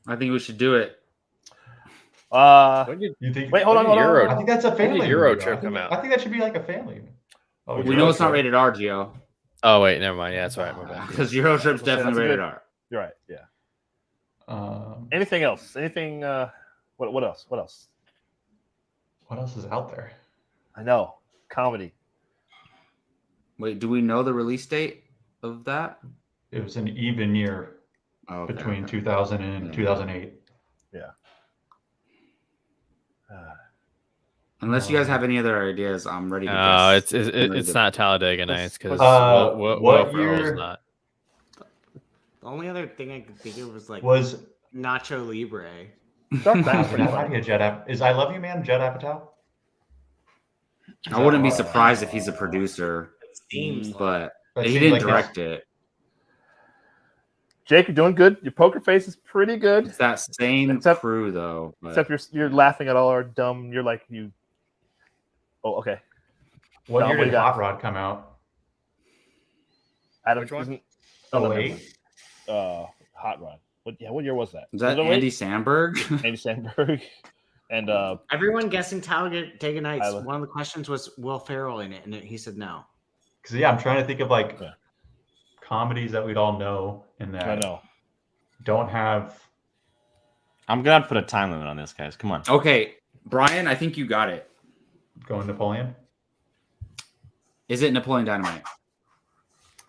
I think we should do it. When did You think? Wait, hold on, when did hold on. Euro- I think that's a when family did Euro movie, though. Trip I think- come out? I think that should be like a family. Oh, We know it's not Trip. rated R, Gio. Oh wait, never mind. Yeah, that's all right. My bad. Because Euro Trip's That's definitely a rated good- R. You're right. Yeah. Um, Anything else? Anything? What else? What else? what else is out there? I know. Comedy. Wait, do we know the release date of that? It was an even year Oh, okay, between okay. 2000 and Yeah. 2008. Unless you guys have any other ideas, I'm ready to No, guess. it's I'm ready it's to- not Talladega Nights because what Will Ferrell's year- not. The only other thing I could think of was like Was Nacho Libre. Dark that Knight's pretty might funny. be a Judd Is I Love You Man Judd Apatow? I wouldn't be surprised if he's a producer, It seems like but That he seems didn't like direct it. Jake, you're doing good. Your poker face is pretty good. It's that same Except- crew, though. But Except you're laughing at all our dumb. You're like you. Oh, okay. What Dom, year what did you got? Hot Rod come out? Adam, Which one? isn't no, 08? Hot Rod. What year was that? Is that Was it 08? Andy Samberg? Andy Samberg. And Everyone guessing Talladega Nights. Tyler. One of the questions was Will Ferrell in it, and he said no. Because I'm trying to think of like comedies that we'd all know and that I know. don't have. I'm gonna have to put a time limit on this, guys. Come on. Okay, Brian, I think you got it. Going Napoleon. Is it Napoleon Dynamite?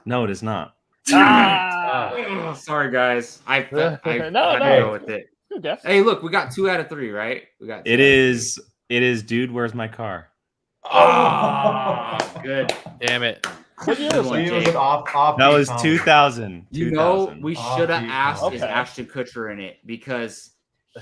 No, it is not. Oh, sorry, guys. I had to go with it. Good guess. Hey, look, we got 2 out of 3, right? We got. It is. It is. Dude, where's my car? Oh, good. Damn it. What year was Good He it? one. was an off That was comedy. 2000. You know, 2000. we should have asked is Okay. Ashton Kutcher in it because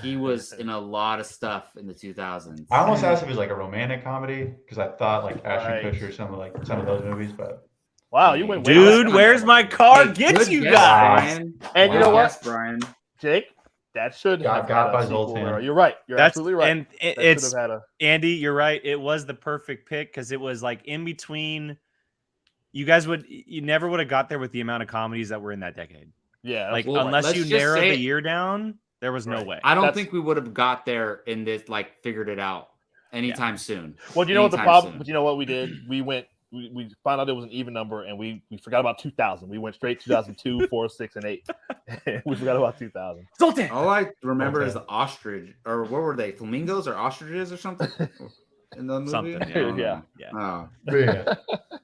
he was in a lot of stuff in the 2000s. I almost asked if it was like a romantic comedy because I thought like Ashton Right. Kutcher, some of those movies, but Wow, you went way Dude, back. where's my car? Hey, Get good you guess, guys. Brian. And you Good know what? guess, Brian. Jake? That should Got have had by a sequel Zoltan. there. You're right. You're That's absolutely right. And That it's should have had a. Andy. You're right. It was the perfect pick because it was like in between. You never would have got there with the amount of comedies that were in that decade. Yeah. Like Well, unless let's you just narrowed say- the year down, there was no Right. way. I don't That's- think we would have got there in this, like, figured it out anytime soon. Well, do you know what the Anytime problem? soon. But you know what we did? We found out it was an even number, and we forgot about 2000. We went straight 2002, 4, 6, and 8. We forgot about 2000. Zoltan. All I remember Okay. is the ostrich, or what were they? Flamingos or ostriches or something? In the movie? Something, I don't yeah. know. Yeah. Oh, but yeah.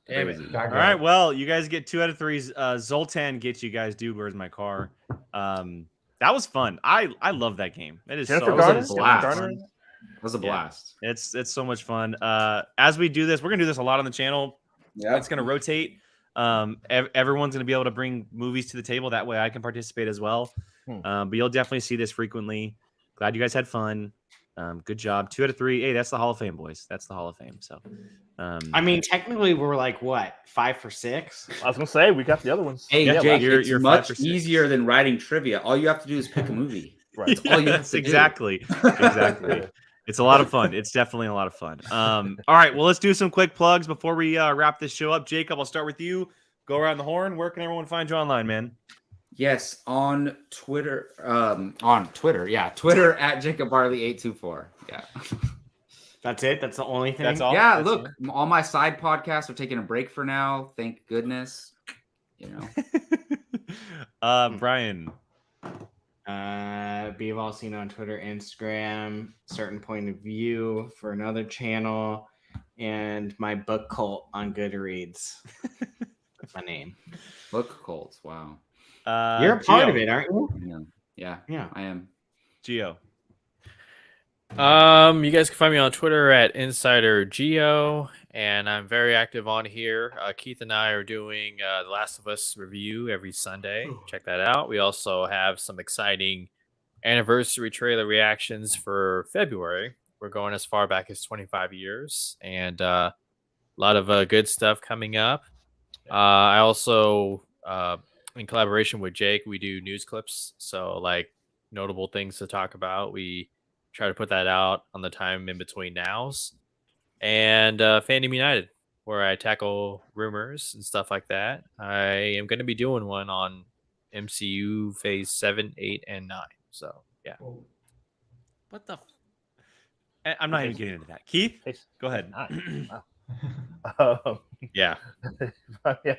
Damn it. crazy. All right. Well, you guys get 2 out of 3s. Zoltan gets you guys. Dude, where's my car? That was fun. I love that game. It is Jennifer so Garner? it's so Blast. much Garner? fun. It was a Yeah. blast. It's so much fun. As we do this, we're gonna do this a lot on the channel. Yeah. It's gonna rotate. Everyone's gonna be able to bring movies to the table. That way, I can participate as well. But you'll definitely see this frequently. Glad you guys had fun. Good job. 2 out of 3. Hey, that's the Hall of Fame, boys. That's the Hall of Fame. So, I mean, technically, we're like what 5 for 6. I was gonna say we got the other ones. Hey, Yeah, Jake, you're it's 5 much for 6. easier than writing trivia. All you have to do is pick a movie. Right. That's all you have Yes, to do. exactly. Exactly. It's a lot of fun. It's definitely a lot of fun. All right. Well, let's do some quick plugs before we wrap this show up. Jacob, I'll start with you. Go around the horn. Where can everyone find you online, man? Yes, on Twitter. Yeah, Twitter at Jacob Barley 824. Yeah. That's it. That's the only thing. That's all. Yeah, That's look, all my side podcasts are taking a break for now. Thank goodness. You know. Brian. Be Valsino on Twitter, Instagram, Certain Point of View for another channel, and my book cult on Goodreads. That's my name. Book cults. Wow. You're a part Gio. of it, aren't you? Yeah, I am. Gio. You guys can find me on Twitter at Insider Geo, and I'm very active on here. Keith and I are doing The Last of Us review every Sunday. Check that out. We also have some exciting anniversary trailer reactions for February. We're going as far back as 25 years, and a lot of good stuff coming up. I also, in collaboration with Jake, we do news clips. So, like, notable things to talk about. We try to put that out on the time in between nows. And Fandom United, where I tackle rumors and stuff like that. I am going to be doing one on MCU Phase 7, 8, and 9. So, yeah. What the? I'm not even getting into that. Keith, go ahead. Yeah. Yeah.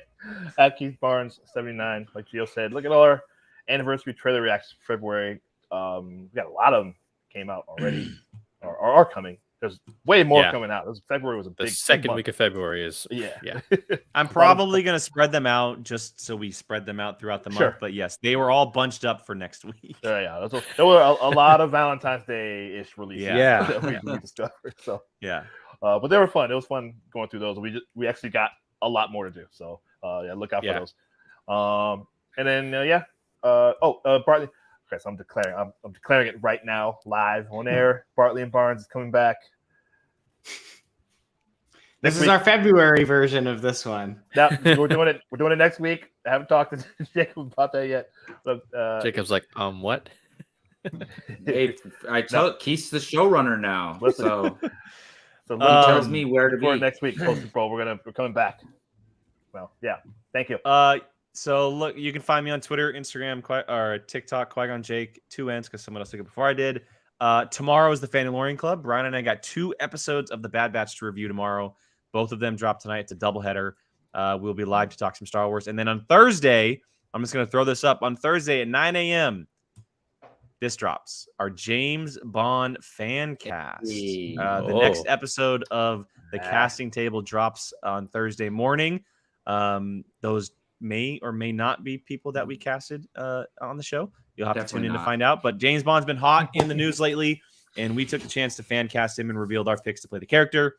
At Keith Barnes 79, like Gio said, look at all our anniversary trailer reactions for February. We got a lot of them came out already or are coming. There's way more coming out. February was a The big second month. week of February is Yeah. I'm probably going to spread them out just so we spread them out throughout the month. Sure. But yes, they were all bunched up for next week. Yeah. There were a lot of Valentine's Day-ish releases Yeah. that we discovered. So Yeah. but they were fun. It was fun going through those. We actually got a lot more to do. So yeah, look out for those. And then Bartley. Okay, so I'm declaring it right now, live on air. Bartley and Barnes is coming back. This is our February version of this one. Now we're doing it. We're doing it next week. I haven't talked to Jacob about that yet. But, Jacob's like, what? Hey, I tell Keith's the showrunner now. Listen. So So he tells me where to before be. next week, post Super Bowl, we're coming back. Well, yeah. Thank you. So look, you can find me on Twitter, Instagram, or TikTok, Qui-Gon Jake, 2 N's because someone else took it before I did. Tomorrow is the Mandalorian Club. Brian and I got 2 episodes of The Bad Batch to review tomorrow. Both of them drop tonight. It's a doubleheader. We'll be live to talk some Star Wars. And then on Thursday, I'm just going to throw this up. On Thursday at 9 a.m., this drops. Our James Bond fan cast. The next episode of the casting table drops on Thursday morning. Those may or may not be people that we casted on the show. You'll have to tune in to find out. But James Bond's been hot in the news lately, and we took the chance to fan cast him and revealed our picks to play the character.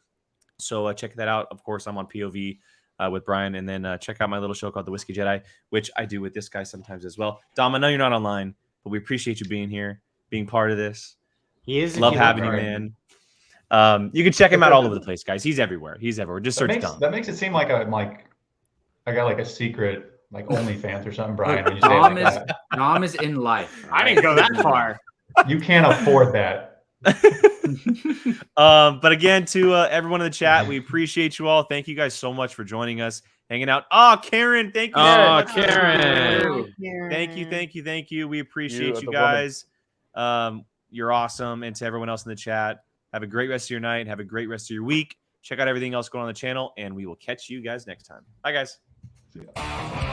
So check that out. Of course, I'm on POV with Brian, and then check out my little show called The Whiskey Jedi, which I do with this guy sometimes as well. Dom, I know you're not online, but we appreciate you being here, being part of this. He is. Love having you, man. You can check him out all over the place, guys. He's everywhere. He's everywhere. Just search Dom. That makes it seem like I got like a secret, like OnlyFans or something, Brian. When you say Dom, like Dom is in life. I didn't go that far. You can't afford that. But again, to everyone in the chat, we appreciate you all. Thank you guys so much for joining us, hanging out. Oh, Karen, thank you. Oh, Karen. Thank you. We appreciate you guys. You're awesome. And to everyone else in the chat, have a great rest of your night. Have a great rest of your week. Check out everything else going on the channel, and we will catch you guys next time. Bye, guys. See ya.